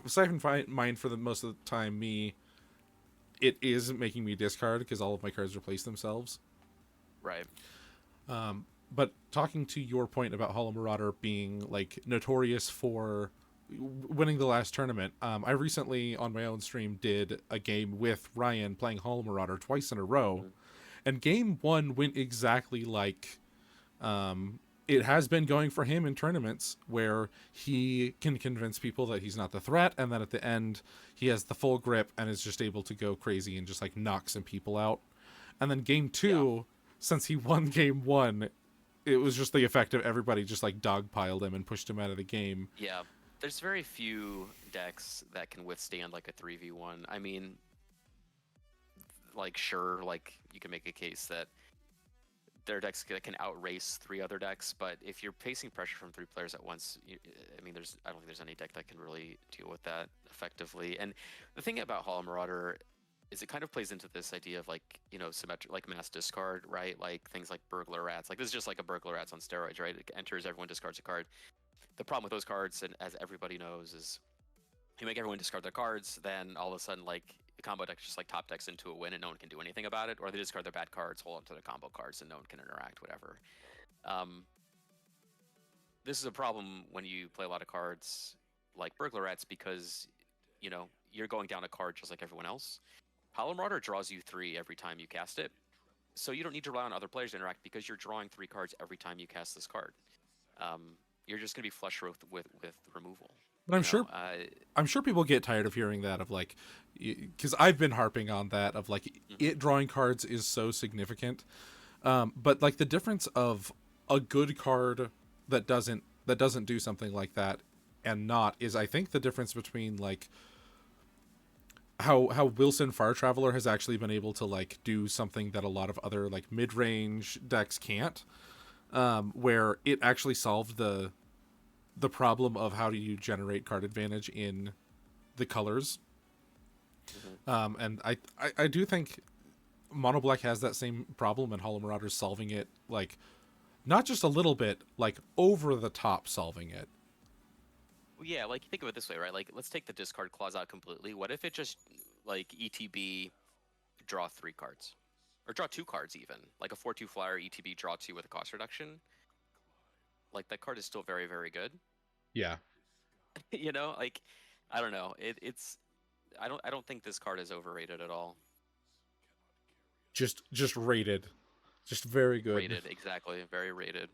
Siphon Mind for the most of the time, it is making me discard because all of my cards replace themselves. Right. But talking to your point about Hollow Marauder being like notorious for winning the last tournament, I recently on my own stream did a game with Ryan playing Hollow Marauder twice in a row, and game 1 went exactly like it has been going for him in tournaments, where he can convince people that he's not the threat, and then at the end he has the full grip and is just able to go crazy and just like knock some people out. And then game 2, since he won game 1, it was just the effect of everybody just like dogpiled him and pushed him out of the game. Yeah. There's very few decks that can withstand like a 3v1. I mean, like, sure, like you can make a case that there are decks that can outrace 3 other decks, but if you're facing pressure from 3 players at once, I don't think there's any deck that can really deal with that effectively. And the thing about Hollow Marauder is it kind of plays into this idea of like, symmetric, like mass discard, right? Like things like Burglar Rats. Like this is just like a Burglar Rats on steroids, right? It enters, everyone discards a card. The problem with those cards, and as everybody knows, is you make everyone discard their cards, then all of a sudden, like, the combo deck just like top decks into a win and no one can do anything about it, or they discard their bad cards, hold on to their combo cards, and no one can interact, whatever. this is a problem when you play a lot of cards like Burglarettes because, you know, you're going down a card just like everyone else. Hollow Marauder draws you 3 every time you cast it, so you don't need to rely on other players to interact because you're drawing 3 cards every time you cast this card. You're just going to be flush with removal. But I'm sure people get tired of hearing that, of like, because I've been harping on that of like it drawing cards is so significant. But like the difference of a good card that doesn't do something like that and not is, I think, the difference between like how Wilson Far Traveler has actually been able to like do something that a lot of other like mid-range decks can't, where it actually solved the problem of how do you generate card advantage in the colors. And I do think Mono Black has that same problem, and Hollow Marauder's solving it, like, not just a little bit, like, over the top solving it. Yeah, like think of it this way, right? Like let's take the discard clause out completely. What if it just like ETB draw 3 cards? Or draw 2 cards even. Like a 4/2 flyer ETB draw 2 with a cost reduction. Like that card is still very, very good. Yeah. You know, like I don't know. It's I don't think this card is overrated at all. Just rated. Just very good. Rated, exactly. Very rated.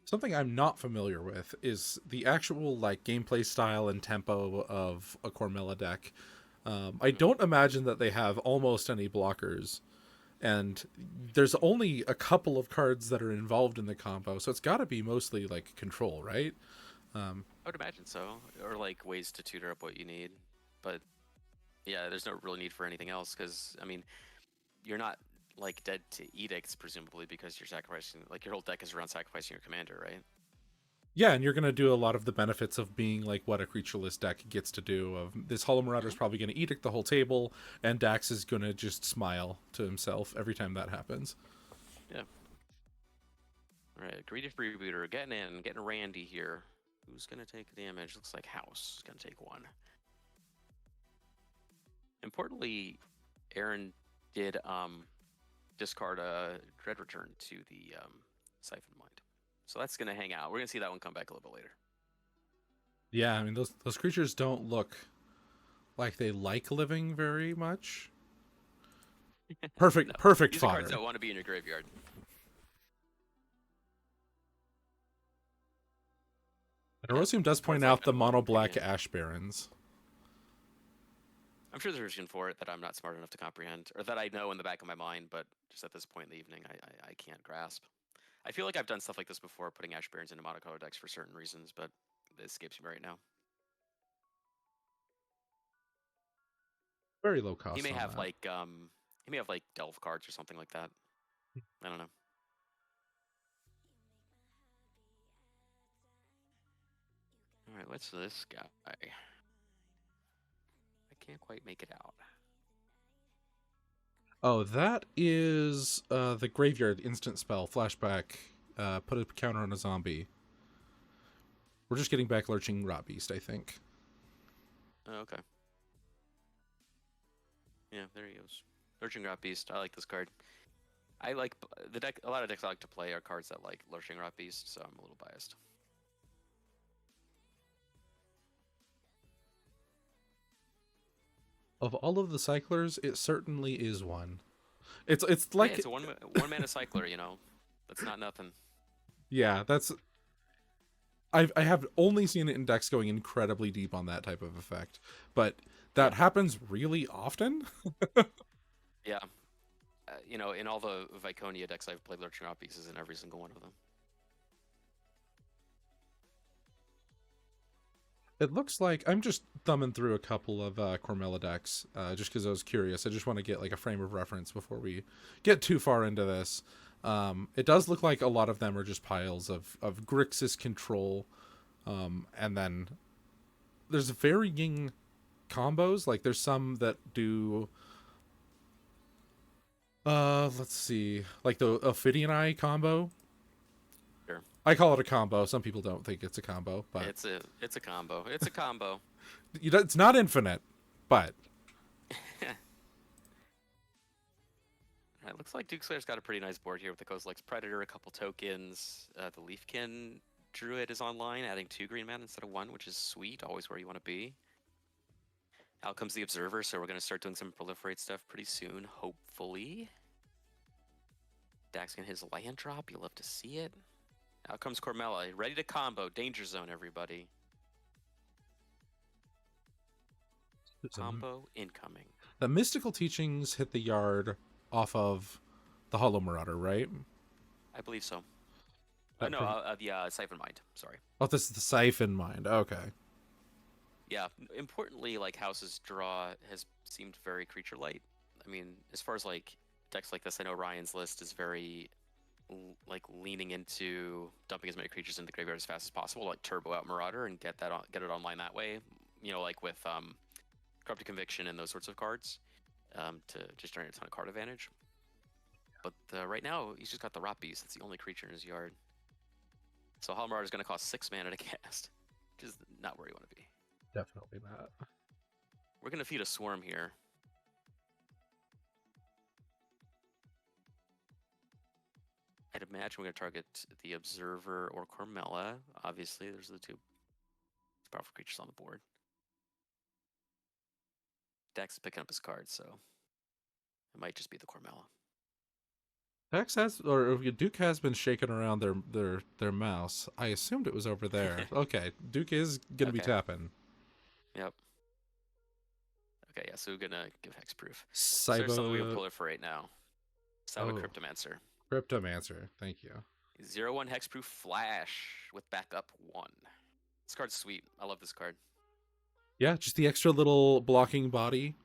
Something I'm not familiar with is the actual like gameplay style and tempo of a Cormella deck. I don't imagine that they have almost any blockers, and there's only a couple of cards that are involved in the combo, so it's got to be mostly like control, right? I would imagine so, or like ways to tutor up what you need. But yeah, there's no real need for anything else because I mean, you're not like dead to edicts presumably because you're sacrificing, like your whole deck is around sacrificing your commander, right? Yeah, and you're going to do a lot of the benefits of being like what a creatureless deck gets to do. Of this Hollow Marauder is probably going to edict the whole table, and Dax is going to just smile to himself every time that happens. Yeah. All right, Greedy Freebooter getting Randy here. Who's going to take damage? Looks like House is going to take 1. Importantly, Aaron did discard a Dread Return to the Siphon Mind. So that's going to hang out. We're going to see that one come back a little bit later. Yeah, I mean, those creatures don't look like they like living very much. Perfect, no. Perfect These fodder. These cards don't want to be in your graveyard. And Erosium does point out the mono-black Ash Barrens. I'm sure there's a reason for it that I'm not smart enough to comprehend, or that I know in the back of my mind, but just at this point in the evening, I can't grasp. I feel like I've done stuff like this before, putting Ash Barrens into monocolor decks for certain reasons, but it escapes me right now. Very low cost. He may have like Delve cards or something like that. I don't know. All right, what's this guy? I can't quite make it out. Oh, that is the Graveyard instant spell, flashback, put a counter on a zombie. We're just getting back Lurching Rot Beast, I think. Oh, okay. Yeah, there he goes. Lurching Rot Beast, I like this card. I like the deck. A lot of decks I like to play are cards that like Lurching Rot Beast, so I'm a little biased. Of all of the cyclers, it certainly is one. It's like it's a one mana cycler, you know. That's not nothing. Yeah, that's. I have only seen it in decks going incredibly deep on that type of effect, but that happens really often. Yeah, you know, in all the Viconia decks I've played, Lurching Rot Beast is in every single one of them. It looks like I'm just thumbing through a couple of Cormella decks, just because I was curious. I just want to get like a frame of reference before we get too far into this. It does look like a lot of them are just piles of Grixis control, and then there's varying combos. Like there's some that do, let's see, like the Ophidian Eye combo. Sure. I call it a combo. Some people don't think it's a combo, but it's a combo. It's a combo. It's not infinite, but. All It looks like Duke Slayer's got a pretty nice board here with the Kozilek's Predator, a couple tokens. The Leafkin Druid is online, adding 2 green mana instead of 1, which is sweet, always where you want to be. Out comes the Observer, so we're going to start doing some proliferate stuff pretty soon, hopefully. Dax can hit his land drop, you'll love to see it. Out comes Cormella, ready to combo, Danger Zone, everybody. Combo incoming. The Mystical Teachings hit the yard off of the Hollow Marauder, right? I believe so. That No, the Siphon Mind, sorry. Oh, this is the Siphon Mind. Okay. Yeah, importantly, like House's draw has seemed very creature light. I mean, as far as like decks like this, I know Ryan's list is very like leaning into dumping as many creatures into the graveyard as fast as possible, like turbo out Marauder and get it online that way. You know, like with Corrupted Conviction and those sorts of cards, to just generate a ton of card advantage. But right now, he's just got the Rot Beast. That's the only creature in his yard. So Hollow Marauder is going to cost 6 mana to cast, which is not where you want to be. Definitely not. We're going to feed a Swarm here. I'd imagine we're going to target the Observer or Cormella. Obviously, there's the 2 powerful creatures on the board. Dax is picking up his cards, so it might just be the Cormella. Dex has, or Duke has been shaking around their mouse. I assumed it was over there. Okay, Duke is gonna be tapping. Yep. Okay, yeah, so we're gonna give Hexproof. Cyber... So there's something we will proliferate now. Cyber Cryptomancer. Cryptomancer, thank you. 0/1 Hexproof Flash with backup 1. This card's sweet. I love this card. Yeah, just the extra little blocking body.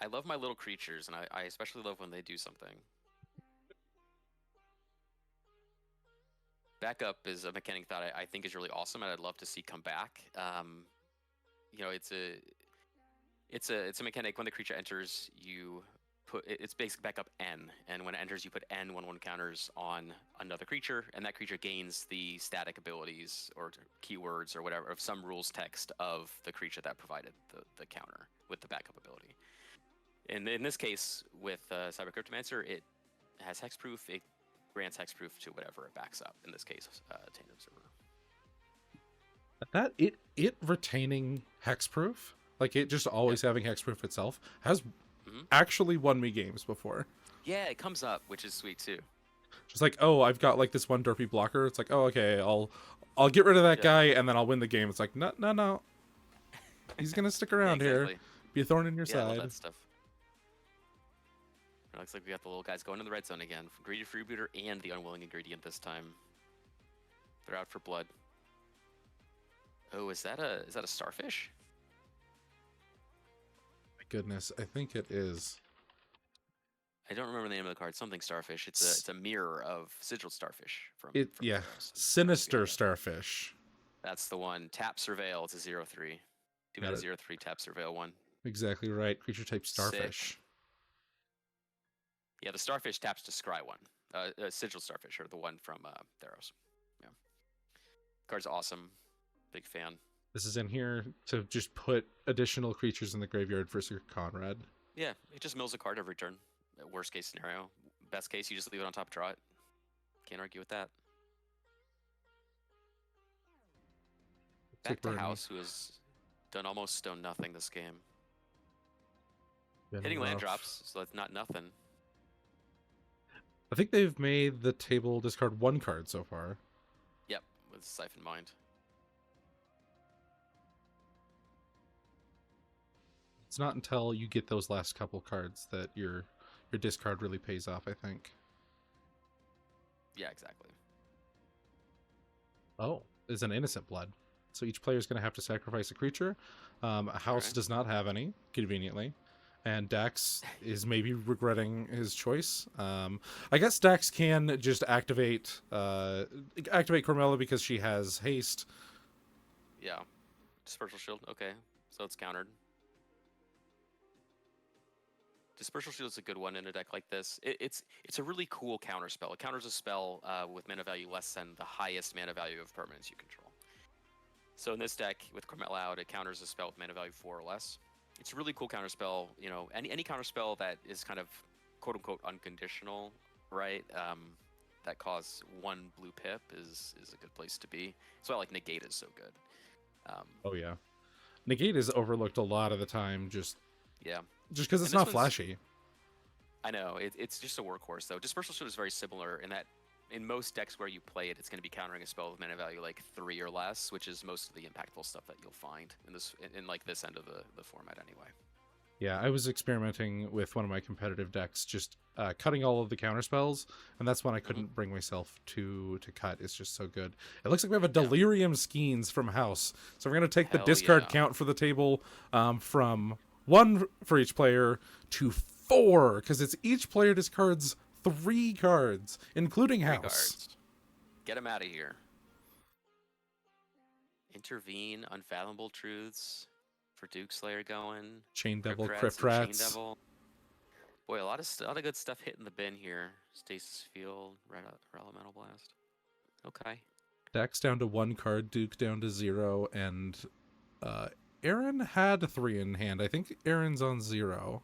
I love my little creatures, and I especially love when they do something. Backup is a mechanic that I think is really awesome, and I'd love to see come back. You know, it's a mechanic. When the creature enters, you put it's basically backup N, and when it enters, you put N/1/1 counters on another creature, and that creature gains the static abilities or keywords or whatever of some rules text of the creature that provided the counter with the backup ability. And in this case, with Cyber Cryptomancer, it has hexproof. It grants hexproof to whatever it backs up. In this case, Tainted Observer. That it retaining hexproof, like it just always having hexproof itself, has actually won me games before. Yeah, it comes up, which is sweet too. Just like, oh, I've got like this one derpy blocker. It's like, oh, okay, I'll get rid of that guy and then I'll win the game. It's like, no. He's gonna stick around here. Be a thorn in your side. I love that stuff. It looks like we got the little guys going in the red zone again. Greedy Freebooter and the Unwilling Ingredient this time. They're out for blood. Oh, is that a starfish? My goodness, I think it is. I don't remember the name of the card. Something starfish. It's a mirror of Sigil Starfish from yeah, Theros. Sinister Starfish. That's the one. Tap Surveil. It's a 0/3. 2 mana 0/3 tap Surveil 1. Exactly right. Creature type starfish. Sick. Yeah, the starfish taps to scry 1. Sigil Starfish, or the one from Theros. Yeah. Card's awesome. Big fan. This is in here to just put additional creatures in the graveyard for Sir Conrad. Yeah, it just mills a card every turn. Worst case scenario. Best case, you just leave it on top, draw it. Can't argue with that. Back to House, who has done almost stone nothing this game. Hitting land drops, so that's not nothing. I think they've made the table discard 1 card so far. Yep, with Siphon Mind. It's not until you get those last couple cards that your discard really pays off, I think. Yeah, exactly. Oh, it's an Innocent Blood. So each player is going to have to sacrifice a creature. A House does not have any, conveniently. And Dax is maybe regretting his choice. I guess Dax can just activate Carmella because she has haste. Yeah. Dispersal Shield, okay. So it's countered. Dispersal Shield is a good one in a deck like this. It's a really cool counter spell. It counters a spell with mana value less than the highest mana value of permanents you control. So in this deck, with Carmella out, it counters a spell with mana value 4 or less. It's a really cool counter spell. You know, any counter spell that is kind of quote unquote unconditional, right? That cause 1 blue pip is a good place to be. That's why like negate is so good. Oh yeah, negate is overlooked a lot of the time, just Yeah, because it's and this not one's flashy. I know it's just a workhorse though. Dispersal Shield is very similar in that in most decks where you play it, it's going to be countering a spell with mana value like 3 or less, which is most of the impactful stuff that you'll find in this in like this end of the format anyway. Yeah, I was experimenting with one of my competitive decks, just cutting all of the counter spells, and that's when I Mm-hmm. couldn't bring myself to cut. It's just so good. It looks like we have a Yeah. Delirium Skeins from House, so we're gonna take the Hell discard yeah. count for the table from 1 for each player to 4, because it's each player discards 3 cards, including 3 House. cards. Get him out of here. Intervene, Unfathomable Truths for Duke Slayer going. Chain Crypt Devil, Rats Crypt and Chain Rats. Devil. Boy, a lot of good stuff hitting the bin here. Stasis Field, Red Elemental Blast. Okay. Dex down to 1 card, Duke down to 0, and Aaron had 3 in hand. I think Aaron's on 0.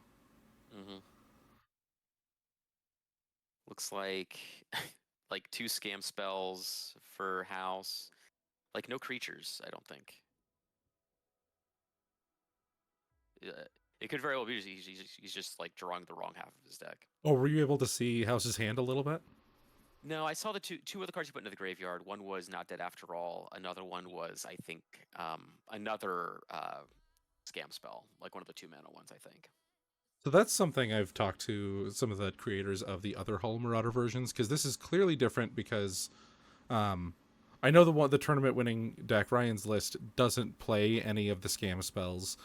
Mm-hmm. Looks like like 2 scam spells for House. Like no creatures, I don't think. It could very well be he's just like drawing the wrong half of his deck. Oh, were you able to see House's hand a little bit? No, I saw the two other cards you put into the graveyard. One was Not Dead After All. Another one was, I think, another scam spell, like one of the 2 mana ones, I think. So that's something I've talked to some of the creators of the other Hull Marauder versions, because this is clearly different because I know the tournament winning deck, Ryan's List, doesn't play any of the scam spells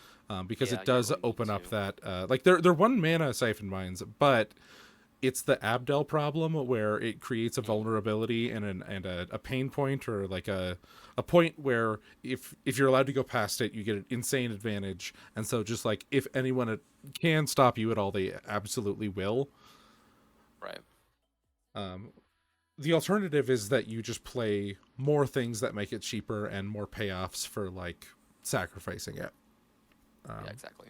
because Yeah, it you does really need open up to. that like they're 1 mana Siphon Mines, but it's the Abdel problem where it creates a vulnerability and a pain point, or like a point where if you're allowed to go past it, you get an insane advantage. And so just like if anyone can stop you at all, they absolutely will. Right. The alternative is that you just play more things that make it cheaper and more payoffs for like sacrificing it. Yeah, exactly.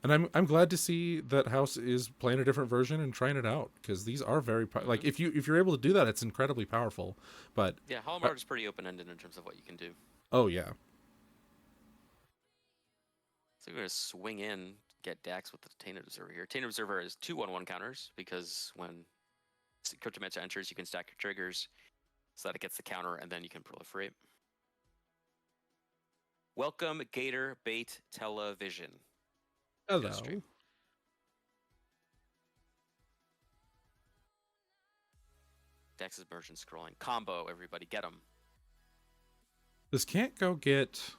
And I'm glad to see that House is playing a different version and trying it out, because these are very like if you're able to do that, it's incredibly powerful. But Yeah, Hallmark is pretty open-ended in terms of what you can do. oh yeah, So we're going to swing in, get Dax with the Tainted Observer here. Tainted Observer is 2/1/1 counters, because when Cryptomancer enters, you can stack your triggers so that it gets the counter, and then you can proliferate. Welcome, Gator Bait Television. hello. Stream. Dex's version scrolling. Combo, everybody, get them. This can't go get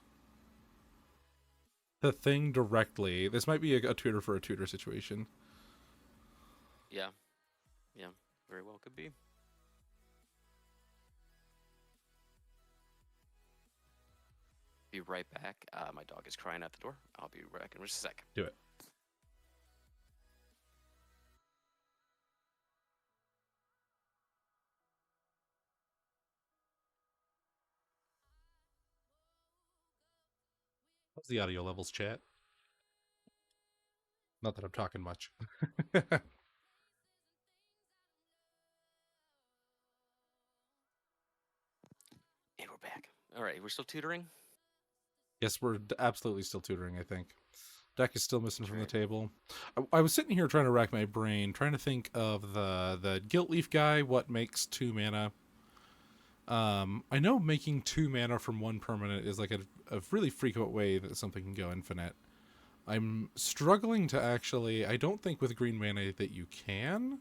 the thing directly. This might be a tutor for a tutor situation. Yeah. Yeah, very well could be. Be right back. My dog is crying at the door. I'll be back in just a sec. Do it. How's the audio levels, chat? Not that I'm talking much. And we're back. All right, we're still tutoring? Yes, we're absolutely still tutoring, I think. Deck is still missing from the table. I was sitting here trying to rack my brain, trying to think of the Guilt Leaf guy, what makes 2 mana. I know making 2 mana from 1 permanent is like a really frequent way that something can go infinite. I'm struggling to actually... I don't think with green mana that you can.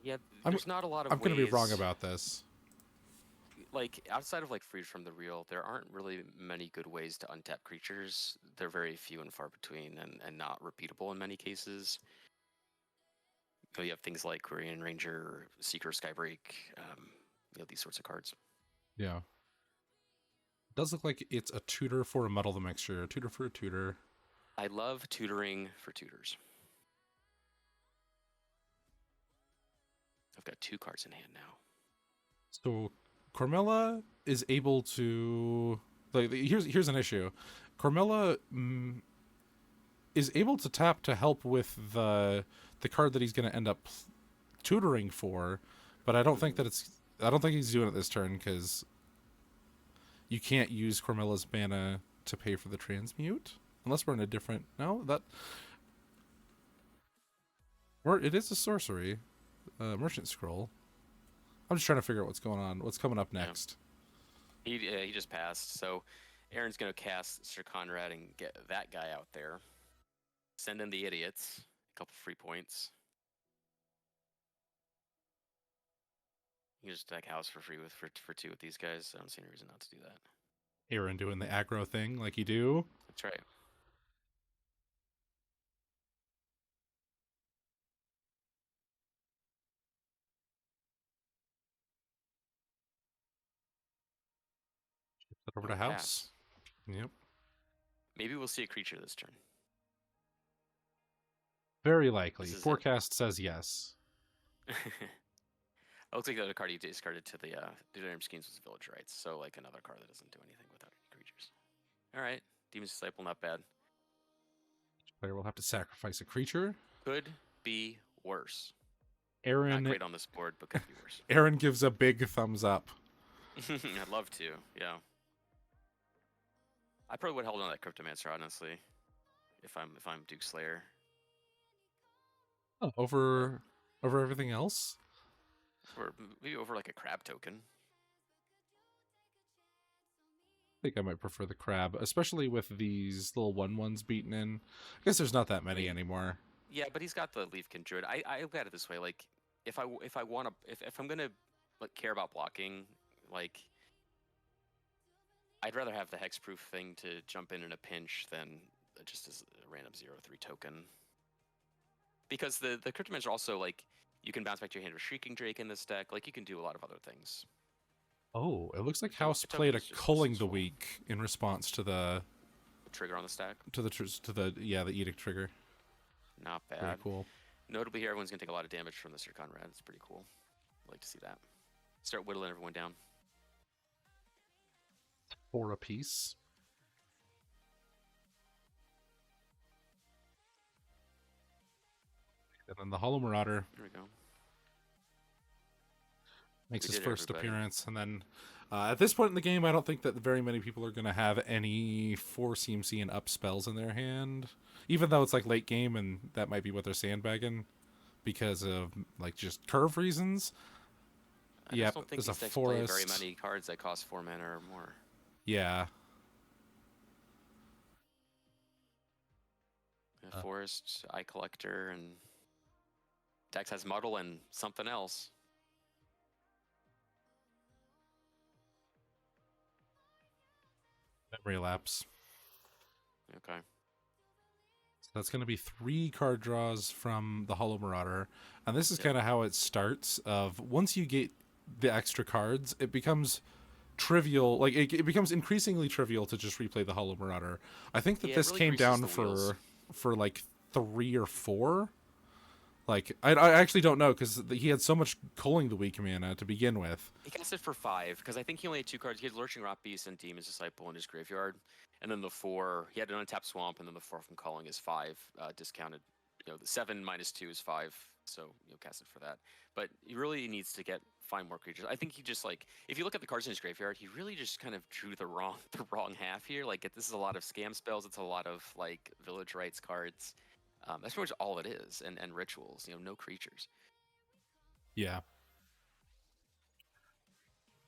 Yeah, there's not a lot of I'm going to be wrong ways- about this. Like, outside of, like, Freed from the Real, there aren't really many good ways to untap creatures. They're very few and far between and not repeatable in many cases. You have things like Korean Ranger, Seeker, Skybreak, these sorts of cards. Yeah. It does look like it's a tutor for a Muddle the Mixture. A tutor for a tutor. I love tutoring for tutors. I've got 2 cards in hand now. So Carmella is able to... Like, here's an issue. Carmella is able to tap to help with the the card that he's going to end up tutoring for, but I don't think that it's. I don't think he's doing it this turn because you can't use Cormella's mana to pay for the transmute unless we're in a different. No, that. Or it is a sorcery, merchant scroll. I'm just trying to figure out what's going on. What's coming up next? He just passed, so Aaron's gonna cast Sir Conrad and get that guy out there. Send in the idiots. A couple free points. You can just deck house for free for 2 with these guys. I don't see any reason not to do that. Aaron doing the aggro thing like you do. That's right. Over to house. Yep. Maybe we'll see a creature this turn. Very likely. Forecast says yes. It looks like the other card you discarded to the Delirium Schemes was Village Rites, so like another card that doesn't do anything without any creatures. All right, Demon's Disciple, not bad. Player will have to sacrifice a creature. Could be worse. Aaron, not great on this board, but could be worse. Aaron gives a big thumbs up. I'd love to, yeah. I probably would hold on that Cryptomancer, honestly, if I'm Duke Slayer. Oh, over everything else? Or maybe over like a crab token. I think I might prefer the crab, especially with these little 1/1s beaten in. I guess there's not that many anymore. Yeah, but he's got the Leafkin Druid. I look at it this way, like if I'm gonna like care about blocking, like I'd rather have the hexproof thing to jump in a pinch than just as a random 0/3 token. Because the Cryptomans are also like you can bounce back to your hand with Shrieking Drake in this deck. Like you can do a lot of other things. Oh, it looks like House played a Culling the Weak in response to the trigger on the stack. To the Edict trigger. Not bad. Very cool. Notably here, everyone's gonna take a lot of damage from the Sir Conrad. It's pretty cool. I'd like to see that. Start whittling everyone down. 4 apiece. And then the Hollow Marauder. There we go. Makes his first appearance, and then at this point in the game, I don't think that very many people are going to have any 4 CMC and up spells in their hand, even though it's like late game, and that might be what they're sandbagging because of like just curve reasons. Yeah, don't think these decks play very many cards that cost 4 mana or more. Yeah. Forest, Eye Collector, and Dex has Muddle and something else. Memory Lapse. Okay. So that's going to be 3 card draws from the Hollow Marauder. And this is kind of how it starts. Of once you get the extra cards, it becomes trivial. Like it becomes increasingly trivial to just replay the Hollow Marauder. I think that this really came down for like 3 or 4. Like, I actually don't know, because he had so much Culling the Weak mana to begin with. He cast it for 5, because I think he only had 2 cards. He had Lurching Rot Beast and Demon's Disciple in his graveyard. And then the 4, he had an untapped Swamp, and then the 4 from Culling is 5, discounted. You know, the 7 minus 2 is 5, so you'll cast it for that. But he really needs to find more creatures. I think he just, like, if you look at the cards in his graveyard, he really just kind of drew the wrong half here. Like, this is a lot of scam spells. It's a lot of, like, Village Rites cards. That's pretty much all it is, and rituals. You know, no creatures. Yeah.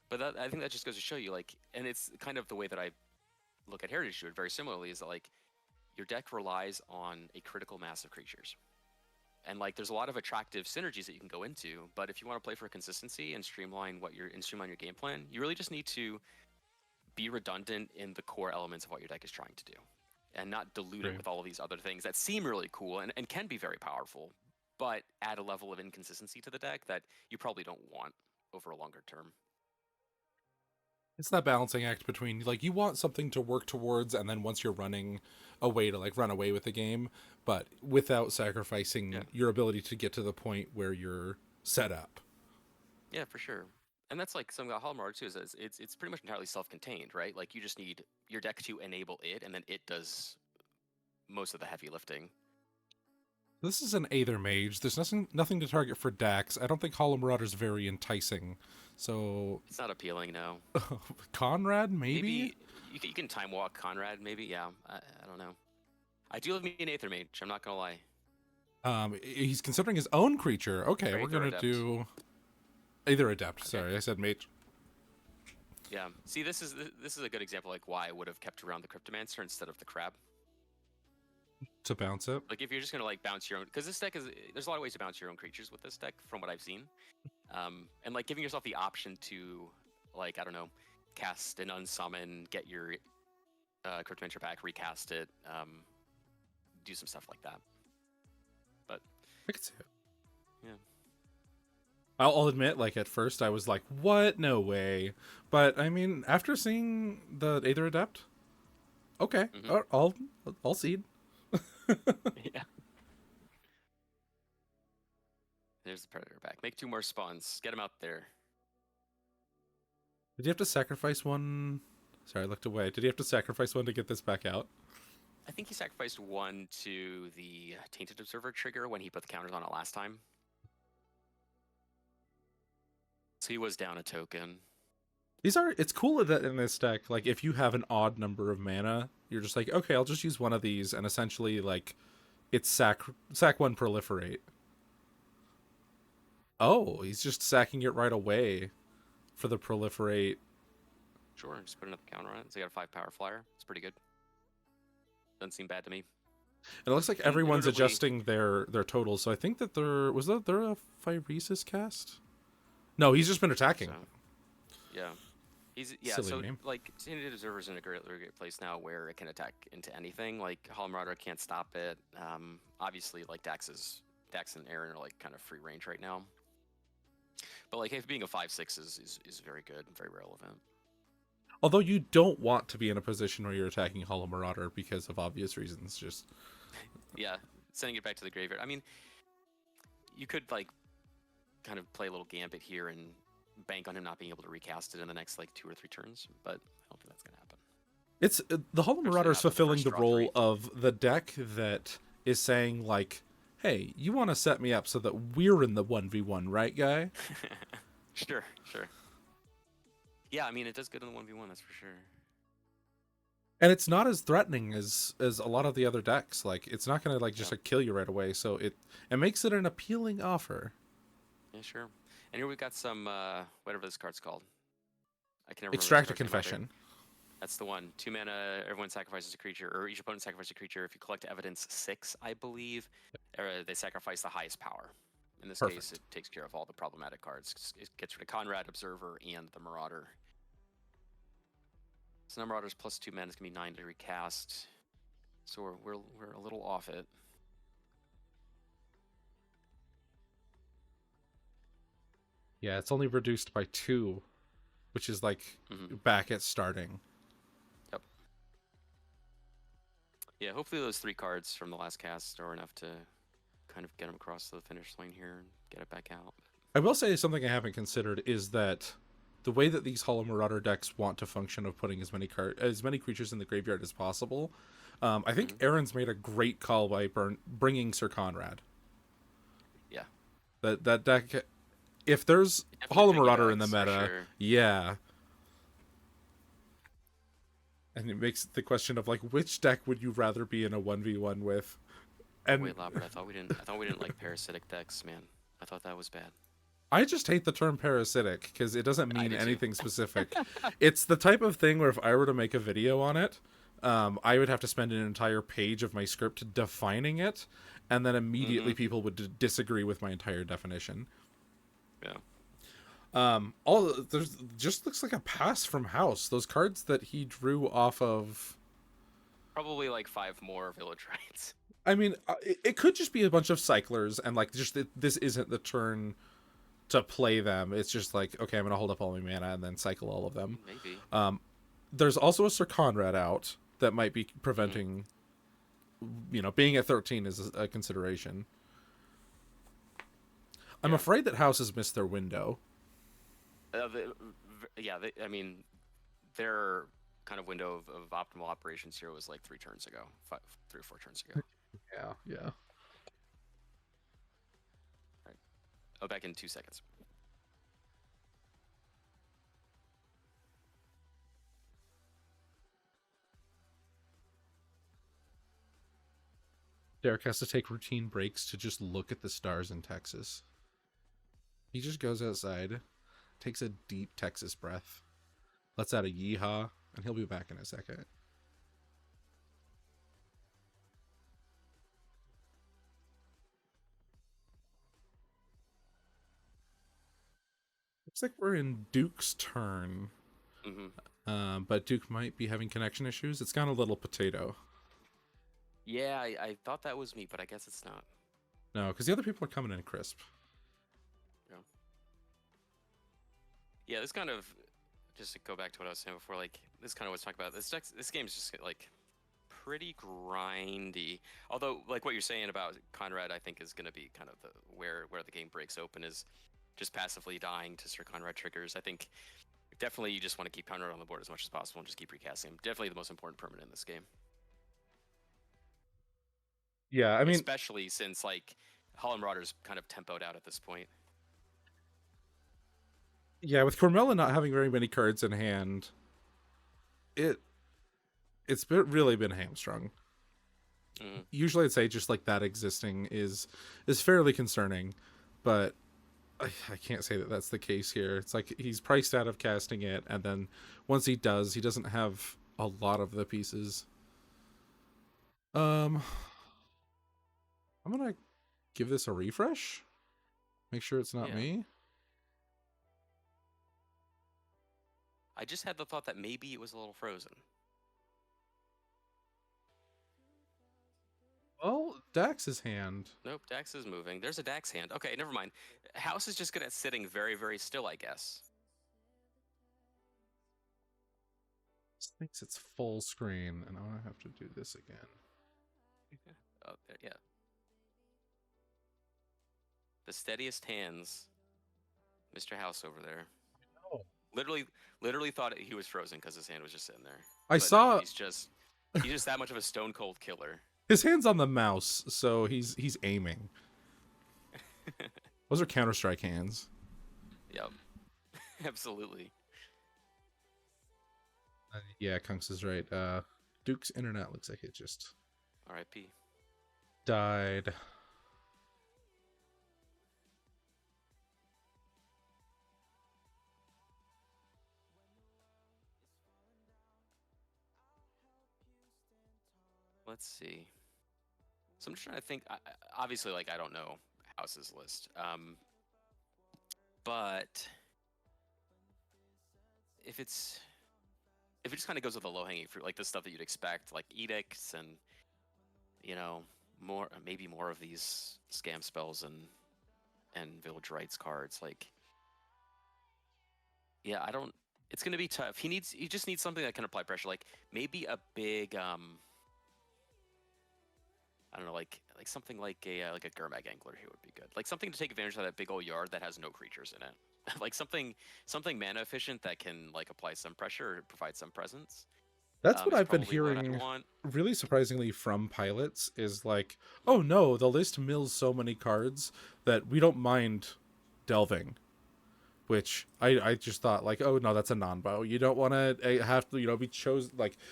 But I think that just goes to show you, like, and it's kind of the way that I look at Heritage Druid very similarly, is that, like, your deck relies on a critical mass of creatures. And, like, there's a lot of attractive synergies that you can go into, but if you want to play for consistency and streamline your game plan, you really just need to be redundant in the core elements of what your deck is trying to do. And not dilute it with all of these other things that seem really cool and can be very powerful, but add a level of inconsistency to the deck that you probably don't want over a longer term. It's that balancing act between, like, you want something to work towards, and then once you're running a way to, like, run away with the game, but without sacrificing your ability to get to the point where you're set up. Yeah, for sure. And that's like something about Hollow Marauder too, is it's pretty much entirely self-contained, right? Like you just need your deck to enable it, and then it does most of the heavy lifting. This is an Aether Mage. There's nothing to target for Dax. I don't think Hollow Marauder's very enticing. So It's not appealing, no. Conrad, maybe? Maybe you can time walk Conrad, maybe. Yeah, I don't know. I do love me an Aether Mage. I'm not gonna lie. He's considering his own creature. Okay, Or we're Aether gonna Adept. do Aether Adept. Okay. Sorry, I said mage. Yeah. See, this is a good example like why I would have kept around the Cryptomancer instead of the Crab. To bounce it. Like if you're just gonna like bounce your own, because this deck is there's a lot of ways to bounce your own creatures with this deck from what I've seen, and like giving yourself the option to like I don't know, cast an unsummon, get your Cryptomancer back, recast it, do some stuff like that. But I could see it. yeah. I'll admit, like at first I was like, "What? No way!" But I mean, after seeing the Aether Adept, okay, I'll cede. Yeah. There's the Predator back. Make 2 more spawns. Get him out there. Did you have to sacrifice one? Sorry, I looked away. Did you have to sacrifice one to get this back out? I think he sacrificed 1 to the Tainted Observer trigger when he put the counters on it last time. So he was down a token. It's cool that in this deck, like if you have an odd number of mana, you're just like, okay, I'll just use one of these, and essentially like it's sack 1 proliferate. Oh, he's just sacking it right away for the proliferate. Sure, just put another counter on it. So you got a 5 power flyer. It's pretty good. Doesn't seem bad to me. And it looks like And everyone's notably- adjusting their totals. So I think that there a Phyresis cast? No, he's just been attacking. So, yeah. Silly so name. like Tainted Observer's in a great place now where it can attack into anything. Like Hollow Marauder can't stop it. Obviously like Dax and Aaron are like kind of free range right now. But like if being a 5/6 is very good and very relevant. Although you don't want to be in a position where you're attacking Hollow Marauder because of obvious reasons. Just Yeah, sending it back to the graveyard. I mean, you could like kind of play a little gambit here and bank on him not being able to recast it in the next like 2 or 3 turns, but I don't think that's gonna happen. it's the Hollow Especially Marauder is not with the fulfilling first the draw role 3. of the deck that is saying like, "Hey, you want to set me up so that we're in the 1v1, right, guy?" Sure. Yeah, I mean it does good in the 1v1, that's for sure. And it's not as threatening as a lot of the other decks. Like it's not gonna like just Yeah. like kill you right away. So it makes it an appealing offer. Yeah, sure. And here we've got some whatever this card's called. I can never remember Extract a this card's name either. confession. That's the one. 2 mana, everyone sacrifices a creature, or each opponent sacrifices a creature. If you collect evidence 6, I believe, they sacrifice the highest power. In this case, it takes care of all the problematic cards. It gets rid of Conrad, Observer, and the Marauder. So now Marauder's plus 2 mana is gonna be 9 to recast. So we're a little off it. Yeah, it's only reduced by 2, which is like back at starting. Yep. Yeah, hopefully those 3 cards from the last cast are enough to kind of get them across the finish line here and get it back out. I will say something I haven't considered is that the way that these Hollow Marauder decks want to function of putting as many creatures in the graveyard as possible. I think Aaron's made a great call by bringing Sir Conrad. Yeah. That deck, if there's Definitely Hollow taking Marauder in the odds, for meta, sure. yeah. And it makes the question of like, which deck would you rather be in a 1v1 with? And Wait, Lopper, I thought we didn't like parasitic decks, man. I thought that was bad. I just hate the term parasitic because it doesn't mean do too. anything specific. It's the type of thing where if I were to make a video on it, I would have to spend an entire page of my script defining it, and then immediately people would disagree with my entire definition. Yeah. There's just looks like a pass from House. Those cards that he drew off of. Probably like 5 more Village Rites. I mean, it could just be a bunch of cyclers, and like just this isn't the turn to play them. It's just like, okay, I'm gonna hold up all my mana and then cycle all of them. Maybe. There's also a Sir Conrad out that might be preventing, being at 13 is a consideration. I'm afraid that House has missed their window. I mean, their kind of window of optimal operations here was like 3 turns ago, 3 or 4 turns ago. Yeah. Oh, back in 2 seconds. Derek has to take routine breaks to just look at the stars in Texas. He just goes outside, takes a deep Texas breath, lets out a yeehaw, and he'll be back in a second. Looks like we're in Duke's turn. But Duke might be having connection issues. It's gone a little potato. Yeah, I thought that was me, but I guess it's not. No, because the other people are coming in crisp. Yeah, this kind of, just to go back to what I was saying before, like, this kind of was talking about. This game's just, like, pretty grindy. Although, like, what you're saying about Conrad, I think is going to be kind of where the game breaks open, is just passively dying to Sir Conrad triggers. I think definitely you just want to keep Conrad on the board as much as possible and just keep recasting him. Definitely the most important permanent in this game. Yeah, I mean, especially since, like, Hall & Marauder's kind of tempoed out at this point. Yeah, with Cormella not having very many cards in hand, really been hamstrung. Usually I'd say just like that existing is fairly concerning, but I can't say that that's the case here. It's like he's priced out of casting it, and then once he does, he doesn't have a lot of the pieces. I'm gonna give this a refresh. Make sure it's not me. I just had the thought that maybe it was a little frozen. Well, Dax's hand. Nope, Dax is moving. There's a Dax hand. Okay, never mind. House is just good at sitting very, very still, I guess. This thinks it's full screen, and I'm gonna have to do this again. Oh, yeah. The steadiest hands, Mr. House over there. Oh. Literally thought he was frozen because his hand was just sitting there. I saw. No, he's just that much of a stone cold killer. His hand's on the mouse, so he's aiming. Those are Counter-Strike hands. Yep. Absolutely. Yeah, Kunks is right. Duke's internet looks like it just R.I.P. died. Let's see. So I'm just trying to think. Obviously, like, I don't know House's list, but if it just kind of goes with the low-hanging fruit, like the stuff that you'd expect, like edicts and, you know, maybe more of these scam spells and village rights cards, like, yeah, I don't. It's gonna be tough. He just needs something that can apply pressure, like maybe a big I don't know, like something like a Gurmag Angler here would be good. Like something to take advantage of that big old yard that has no creatures in it. Like something mana efficient that can, like, apply some pressure or provide some presence. That's what I've been hearing, really surprisingly, from pilots, is like, oh no, the list mills so many cards that we don't mind delving. Which I just thought, like, oh no, that's a non-bow. You don't want to have to, be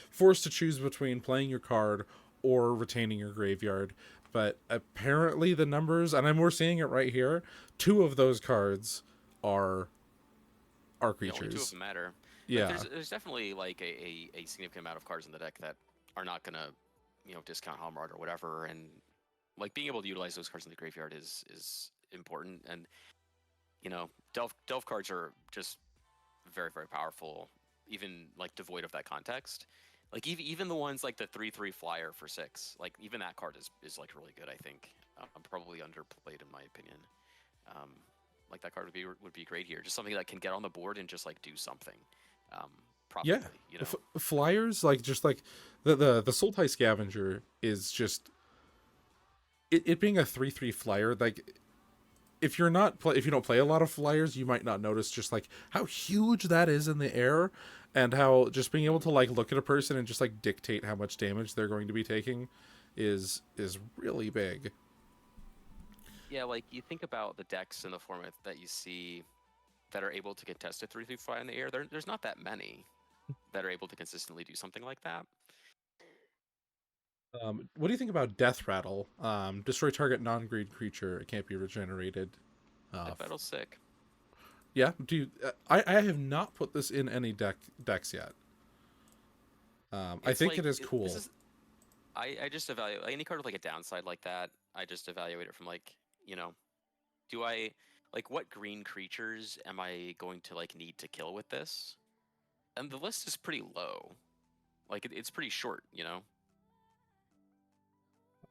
forced to choose between playing your card or retaining your graveyard. But apparently the numbers, and we're seeing it right here, 2 of those cards are creatures. Only 2 of them matter. Yeah. Like, there's definitely, like, a significant amount of cards in the deck that are not gonna, discount Halmard or whatever, and, like, being able to utilize those cards in the graveyard is important. And, delve cards are just very, very powerful, even, like, devoid of that context. Like, even the ones like the 3/3 flyer for 6, like, even that card is like really good, I think. Probably underplayed in my opinion. Like, that card would be great here. Just something that can get on the board and just, like, do something. Properly, yeah. Flyers, like, just like the Sultai Scavenger is just it being a 3/3 flyer. Like, if you don't play a lot of flyers, you might not notice just like how huge that is in the air, and how just being able to, like, look at a person and just, like, dictate how much damage they're going to be taking is really big. Yeah, like you think about the decks in the format that you see that are able to contest a 3/3 fly in the air. There's not that many that are able to consistently do something like that. What do you think about Death Rattle? Destroy target non-green creature. It can't be regenerated. That battle's sick. Yeah. Do you, I have not put this in any decks yet. I It's think like it is cool. this is I just evaluate any card with like a downside like that. I just evaluate it from like, you know, do I like what green creatures am I going to like need to kill with this? And the list is pretty low. Like it's pretty short, you know.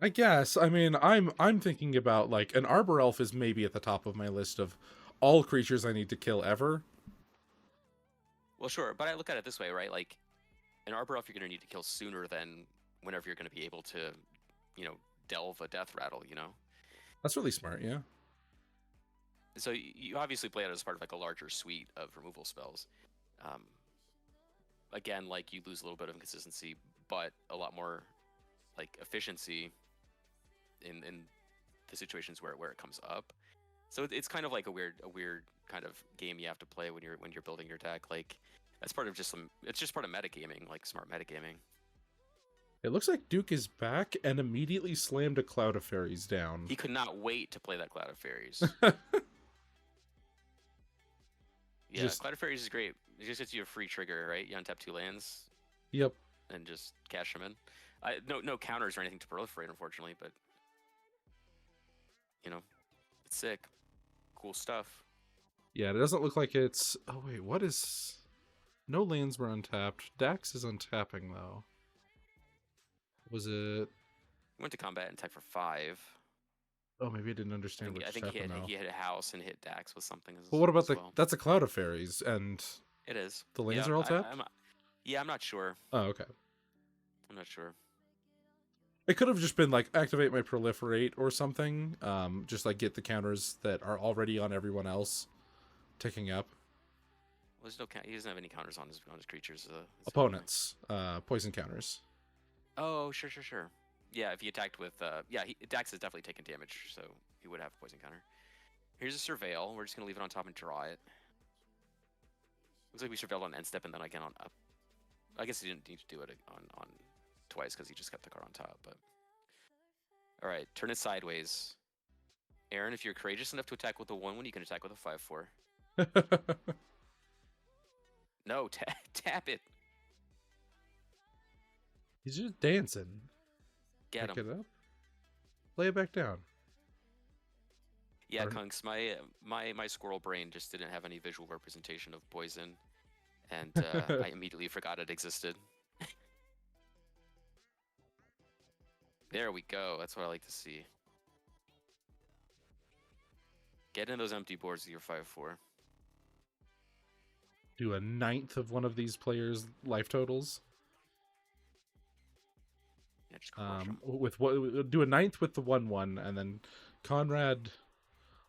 I guess. I mean, I'm thinking about like an Arbor Elf is maybe at the top of my list of all creatures I need to kill ever. Well, sure, but I look at it this way, right? Like an Arbor Elf you're going to need to kill sooner than whenever you're going to be able to, you know, delve a Death Rattle, you know. That's really smart, yeah. So you obviously play it as part of like a larger suite of removal spells. Um, again, like you lose a little bit of consistency, but a lot more like efficiency in the situations where it comes up. So it's kind of like a weird kind of game you have to play when you're building your deck. Like that's part of it's just part of metagaming, like smart metagaming. It looks like Duke is back and immediately slammed a Cloud of Fairies down. He could not wait to play that Cloud of Fairies. Yeah, Cloud of Fairies is great. It just gets you a free trigger, right? You untap 2 lands. Yep. And just cash them in. No counters or anything to proliferate, unfortunately, but you know, it's sick. Cool stuff. Yeah, it doesn't look like it's... Oh, wait, what is... No lands were untapped. Dax is untapping, though. Was it... Went to combat and attacked for 5. Oh, maybe I didn't understand what I just think happened, though. he hit a house and hit Dax with something But what about as the... well. That's a Cloud of Fairies, and... It is. The lands are all tapped? I'm not sure. Oh, okay. I'm not sure. It could have just been, like, activate my Proliferate or something. Just, like, get the counters that are already on everyone else ticking up. Well, he doesn't have any counters on his creatures. Opponents. Poison counters. Oh, sure. Yeah, if he attacked with... Dax has definitely taken damage, so he would have a poison counter. Here's a Surveil. We're just going to leave it on top and draw it. Looks like we surveilled on end step and then again on up. I guess he didn't need to do it on twice because he just kept the card on top. But all right, turn it sideways. Aaron, if you're courageous enough to attack with a 1/1, you can attack with a 5/4. No, tap it. He's just dancing. Get Pick him. it up. Lay it back down. Yeah, Kunks, my squirrel brain just didn't have any visual representation of poison, and I immediately forgot it existed. There we go. That's what I like to see. Get in those empty boards with your 5/4. Do a 9th of one of these players' life totals. Yeah, just crush 'em. With what? Do a 9th with the 1/1, and then Conrad,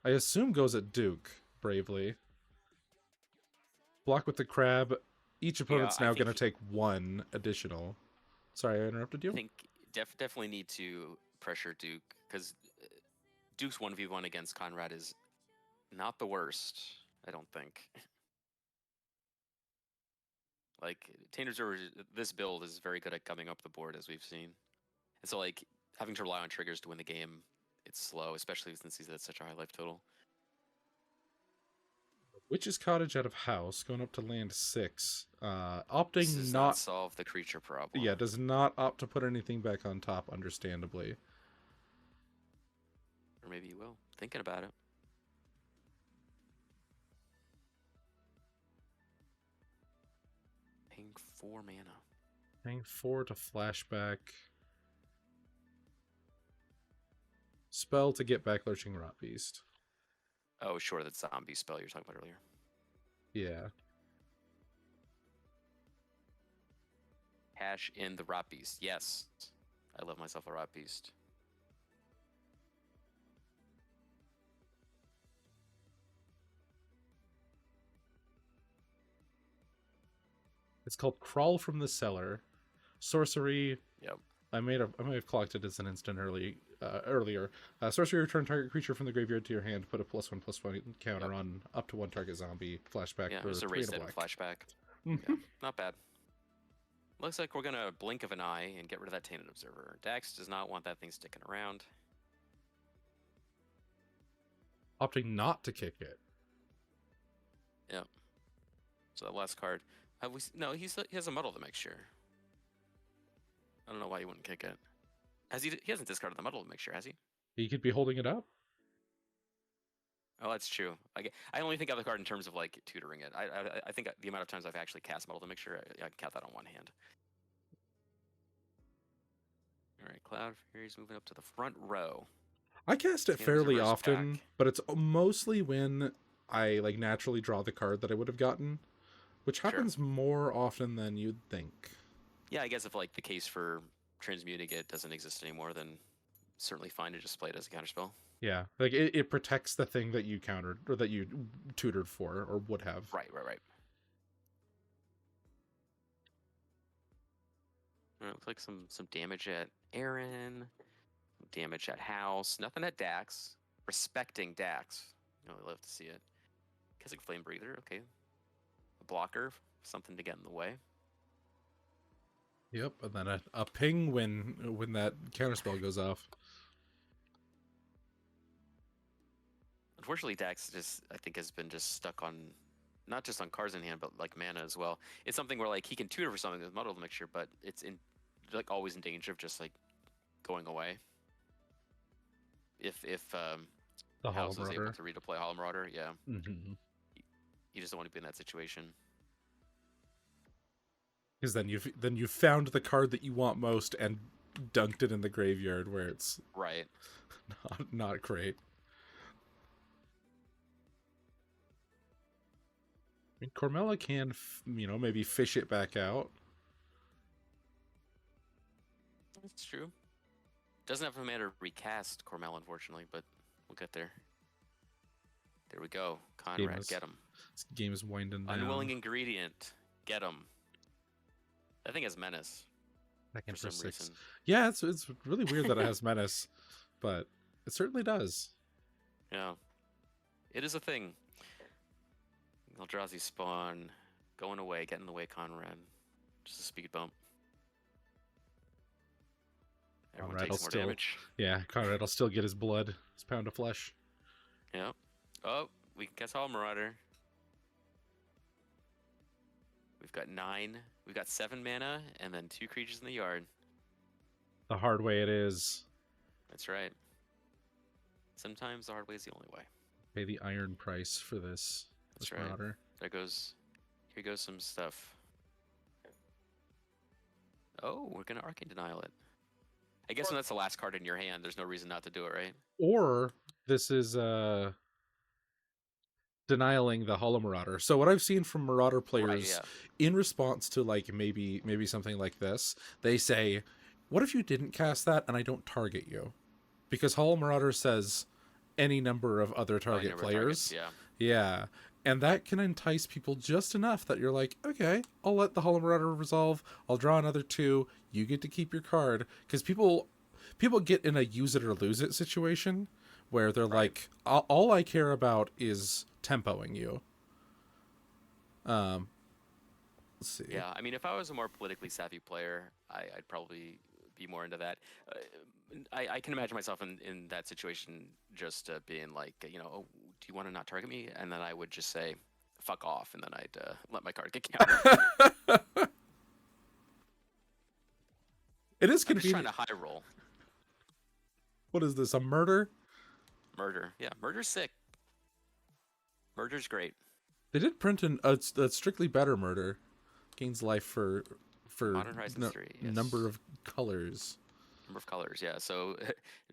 I assume, goes at Duke bravely. Block with the crab. Each opponent's now going to take 1 additional. Sorry, I interrupted you. I think definitely need to pressure Duke because Duke's 1v1 against Conrad is not the worst. I don't think. Like Tainted Observer, this build is very good at coming up the board, as we've seen. And so, like, having to rely on triggers to win the game, it's slow, especially since he's at such a high life total. Witch's Cottage out of house, going up to land 6. Opting this does not solve the creature problem. Yeah, does not opt to put anything back on top, understandably. Or maybe you will. Thinking about it. Paying 4 mana. Paying 4 to flashback. Spell to get back Lurching Rot Beast. Oh, sure, that zombie spell you were talking about earlier. Yeah. Cash in the Rot Beast. Yes. I love myself a Rot Beast. It's called Crawl from the Cellar. Sorcery. Yep. I may have clocked it as an instant earlier. Sorcery, return target creature from the graveyard to your hand. Put a +1/+1 Yep. counter on up to one target zombie. Flashback Yeah, for just 3 erase and a that in black. flashback. Yeah, Mhm. not bad. Looks like we're gonna blink of an eye and get rid of that Tainted Observer. Dax does not want that thing sticking around. Opting not to kick it. Yep. So that last card. Have we? No, he has a Muddle the Mixture. I don't know why he wouldn't kick it. Has he? He hasn't discarded the Muddle the Mixture, has he? He could be holding it up. Oh, that's true. I only think of the card in terms of like tutoring it. I think the amount of times I've actually cast Muddle the Mixture, I can count that on one hand. All right, Cloud Fury's moving up to the front row. I cast it Tainted fairly Observer's often, back. but it's mostly when I like naturally draw the card that I would have gotten, which Sure. happens more often than you'd think. Yeah, I guess if like the case for transmuting it doesn't exist anymore, then certainly fine to just play it as a counterspell. Yeah, like it protects the thing that you countered or that you tutored for or would have. Right. All right, looks like some damage at Aaron, damage at House, nothing at Dax. Respecting Dax. You know, I love to see it. Kissing Flame Breather, okay. A blocker, something to get in the way. Yep, and then a ping when that counterspell goes off. Unfortunately, Dax just I think has been just stuck on not just on cards in hand, but like mana as well. It's something where like he can tutor for something with Muddle Mixture, but it's in like always in danger of just like going away. If The Hollow House is able Marauder. to redeploy Hollow Marauder, yeah, Mm-hmm. you just don't want to be in that situation. Because then you've found the card that you want most and dunked it in the graveyard where it's Right. not great. I mean, Cormella can, maybe fish it back out. That's true. Doesn't have a mana to recast Cormel, unfortunately, but we'll get there. There we go. Conrad, get him. This game is winding down. Unwilling Ingredient, get him. That thing has Menace. Second for for some 6. reason. Yeah, it's really weird that it has Menace, but it certainly does. Yeah. It is a thing. Eldrazi spawn, going away, get in the way, Conrad. Just a speed bump. Everyone Conrad will takes more still, damage. yeah, Conrad will still get his blood, his pound of flesh. Yeah. Oh, we can catch Hollow Marauder. We've got 9. We've got 7 mana, and then 2 creatures in the yard. The hard way it is. That's right. Sometimes the hard way is the only way. Pay the iron price for this. That's this right. Marauder. Here goes some stuff. Oh, we're gonna Arcane Denial it. I guess when that's the last card in your hand, there's no reason not to do it, right? Or this is denialing the Hollow Marauder. So what I've seen from Marauder players Right, yeah. in response to like maybe something like this, they say, what if you didn't cast that and I don't target you? Because Hollow Marauder says any number of other target players. Targets, yeah. Yeah. And that can entice people just enough that you're like, okay, I'll let the Hollow Marauder resolve. I'll draw another 2. You get to keep your card. Because people get in a use it or lose it situation where they're like, all I care about is tempoing you. Let's see. Yeah, I mean, if I was a more politically savvy player, I'd probably be more into that. I can imagine myself in that situation just being like, oh, do you want to not target me? And then I would just say, fuck off, and then I'd let my card get countered. It is I'm just convenient. trying to high roll. What is this, a murder? Murder. Yeah, murder's sick. Murder's great. They did print a strictly better murder. Gains life for Modern Horizons 3, yes. number of colors. Number of colors, yeah. So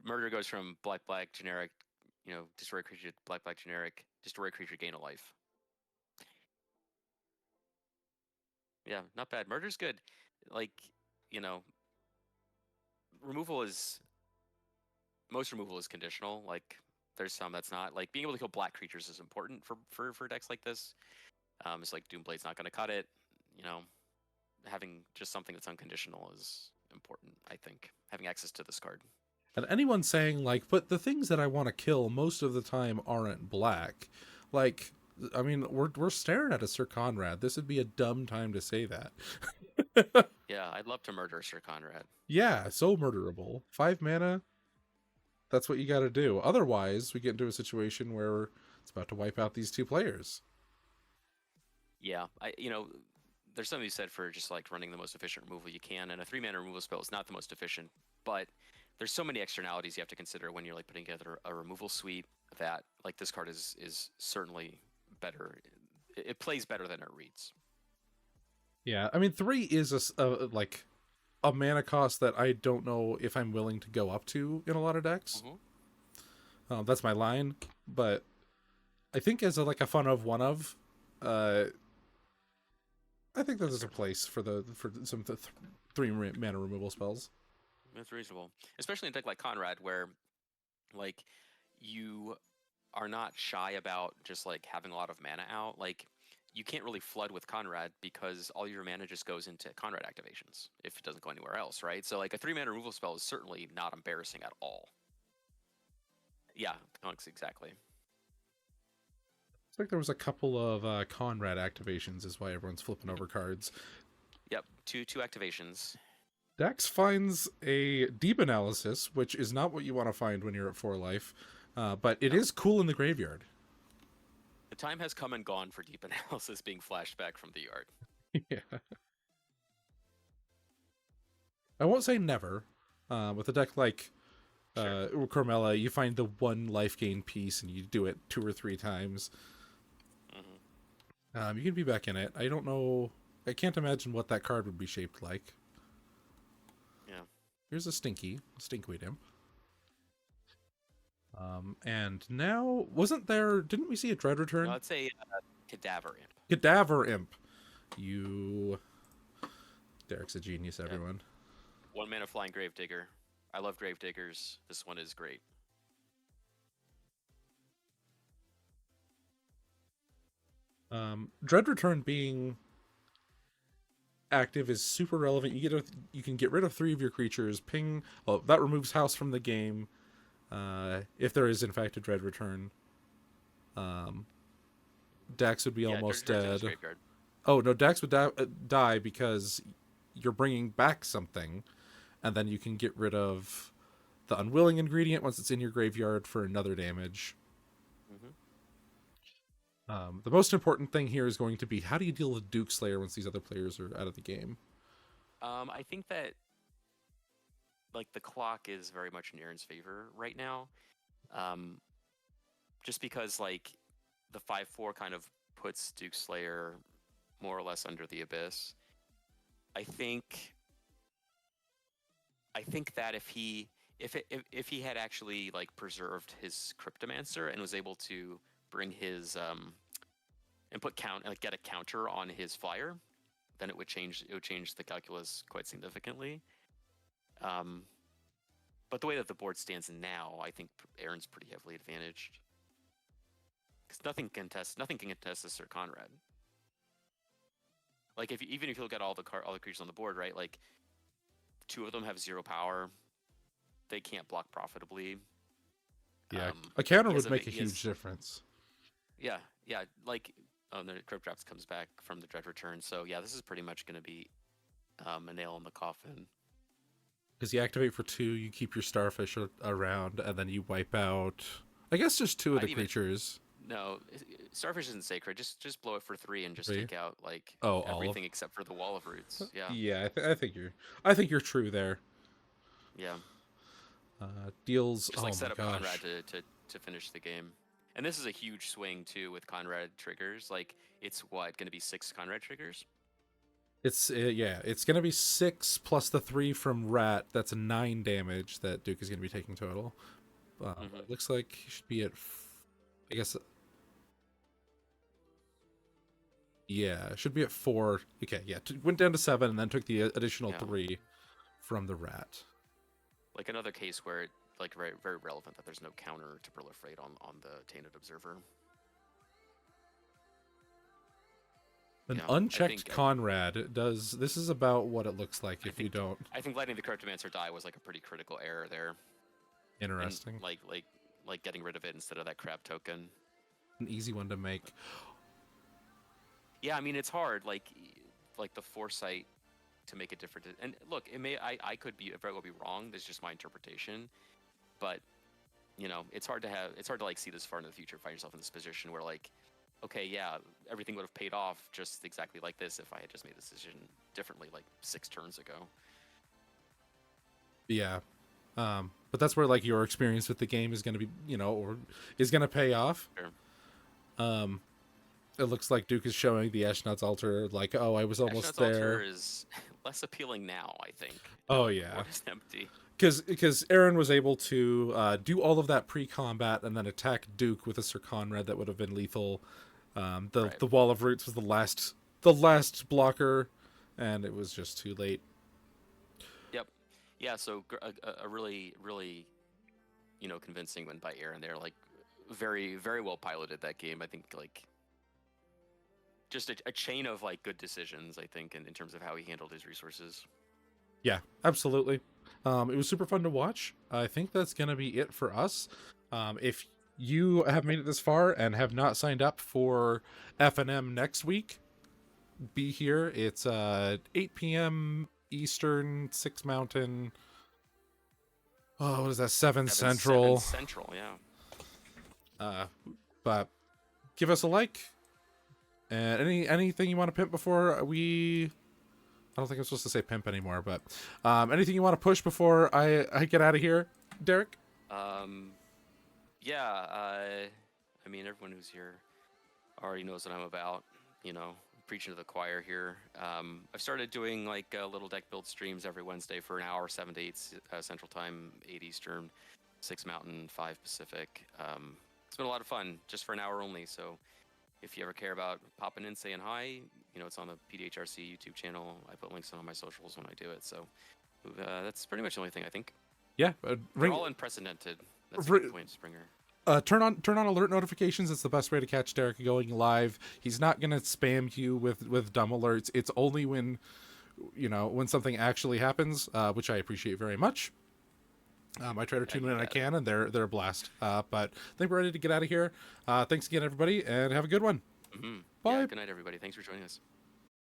murder goes from black generic, destroy creature, black generic, destroy creature, gain a life. Yeah, not bad. Murder's good. Like, most removal is conditional. Like, there's some that's not. Like, being able to kill black creatures is important for decks like this. It's like Doomblade's not going to cut it. Having just something that's unconditional is important, I think, having access to this card. And anyone saying like, but the things that I want to kill most of the time aren't black, like, I mean, we're staring at a Sir Conrad. This would be a dumb time to say that. Yeah, I'd love to murder Sir Conrad. Yeah, so murderable. 5 mana. That's what you got to do. Otherwise, we get into a situation where it's about to wipe out these 2 players. Yeah, there's something you said for just like running the most efficient removal you can, and a 3-mana removal spell is not the most efficient, but there's so many externalities you have to consider when you're like putting together a removal suite that like this card is certainly better. It plays better than it reads. Yeah, I mean 3 is like a mana cost that I don't know if I'm willing to go up to in a lot of decks. That's my line, but I think as like a fun of one of, I think that there's a place for some 3-mana removal spells. That's reasonable, especially in a deck like Conrad, where like you are not shy about just like having a lot of mana out. Like you can't really flood with Conrad because all your mana just goes into Conrad activations if it doesn't go anywhere else, right? So like a 3-mana removal spell is certainly not embarrassing at all. Yeah, Tonks, exactly. It's like there was a couple of Conrad activations is why everyone's flipping over cards. Yep, two activations. Dax finds a deep analysis, which is not what you want to find when you're at 4 life, but it is cool in the graveyard. The time has come and gone for deep analysis being flashed back from the yard. Yeah. I won't say never. With a deck like Cormella, you find the 1 life gain piece and you do it 2 or 3 times. You can be back in it. I don't know. I can't imagine what that card would be shaped like. Yeah. Here's a Stinkweed Imp. And now, didn't we see a Dread Return? No, it's a Cadaver Imp. Cadaver Imp. Derek's a genius, Yeah. everyone. 1 mana flying Gravedigger. I love Gravediggers. This one is great. Dread Return being active is super relevant. You can get rid of 3 of your creatures. That removes house from the game. If there is in fact a Dread Return, Dax would be almost dead. Oh no, Dax would die because you're bringing back something, and then you can get rid of the unwilling ingredient once it's in your graveyard for another damage. The most important thing here is going to be how do you deal with Duke Slayer once these other players are out of the game? I think that like the clock is very much in Aaron's favor right now. Just because like the 5/4 kind of puts Duke Slayer more or less under the abyss. I think that if he had actually like preserved his Cryptomancer and was able to bring his and get a counter on his flyer, then it would change the calculus quite significantly. But the way that the board stands now, I think Aaron's pretty heavily advantaged. Because nothing can contest the Sir Conrad. Like even if you look at all the creatures on the board, right? Like 2 of them have 0 power. They can't block profitably. Yeah, a counter would make a huge difference. Yeah. Like the Crypt Drops comes back from the Dread Return, so yeah, this is pretty much going to be a nail in the coffin. Because you activate for 2, you keep your Starfish around, and then you wipe out, I guess, just 2 of the creatures. No, Starfish isn't sacred. Just blow it for 3 and just 3? take out like everything except for the Wall of Roots. Yeah. Yeah, I think you're true there. Yeah. Deals. Just like set up Conrad to finish the game. And this is a huge swing too with Conrad triggers. Like it's going to be 6 Conrad triggers. It's it's gonna be 6 plus the 3 from Rat. That's 9 damage that Duke is gonna be taking total. It looks like he should be at, I guess. Yeah, should be at 4. Okay, yeah, went down to 7 and then took the additional 3 from the Rat. Like another case where like very, very relevant that there's no counter to proliferate on the Tainted Observer. An Yeah, unchecked Conrad does. This is about what it looks like if you don't. I think letting the Cryptomancer die was like a pretty critical error there. Interesting. And like getting rid of it instead of that crab token. An easy one to make. Yeah, I mean it's hard. Like the foresight to make it different. And look, I could be very well be wrong. This is just my interpretation. But you know, it's hard to like see this far into the future, find yourself in this position where like, okay, yeah, everything would have paid off just exactly like this if I had just made this decision differently like 6 turns ago. Yeah. But that's where like your experience with the game is going to be, you know, or is going to pay off. Sure. It looks like Duke is showing the Ashnod's altar like, oh, I was almost there. Altar is less appealing now, I think. Oh yeah. It's empty. Because Aaron was able to do all of that pre-combat and then attack Duke with a Sir Conrad that would have been lethal. The Wall of Roots was the last blocker, and it was just too late. Yep. Yeah. So a really you know convincing win by Aaron there. Like very well piloted that game. I think like just a chain of like good decisions. I think in terms of how he handled his resources. Yeah, absolutely. It was super fun to watch. I think that's going to be it for us. If you have made it this far and have not signed up for F&M next week, be here. It's 8 p.m. Eastern, 6 Mountain. Oh, what is that? 7 Central. 7 Central, yeah. But give us a like. And anything you want to pimp before we... I don't think I'm supposed to say pimp anymore, but anything you want to push before I get out of here, Derek? Yeah, I mean, everyone who's here already knows what I'm about, you know, preaching to the choir here. I've started doing like little deck build streams every Wednesday for an hour, 7 to 8 Central Time, 8 Eastern, 6 Mountain, 5 Pacific. It's been a lot of fun, just for an hour only, so if you ever care about popping in, saying hi, you know, it's on the PDHRC YouTube channel. I put links on my socials when I do it. So that's pretty much the only thing I think. Yeah. They're all unprecedented. That's a good point, Springer. Turn on alert notifications. It's the best way to catch Derek going live. He's not going to spam you with dumb alerts. It's only when, you know, when something actually happens, which I appreciate very much. I try to tune in when I can, and they're a blast. But I think we're ready to get out of here. Thanks again, everybody, and have a good one. Mm-hmm. Bye. Yeah, good night, everybody. Thanks for joining us.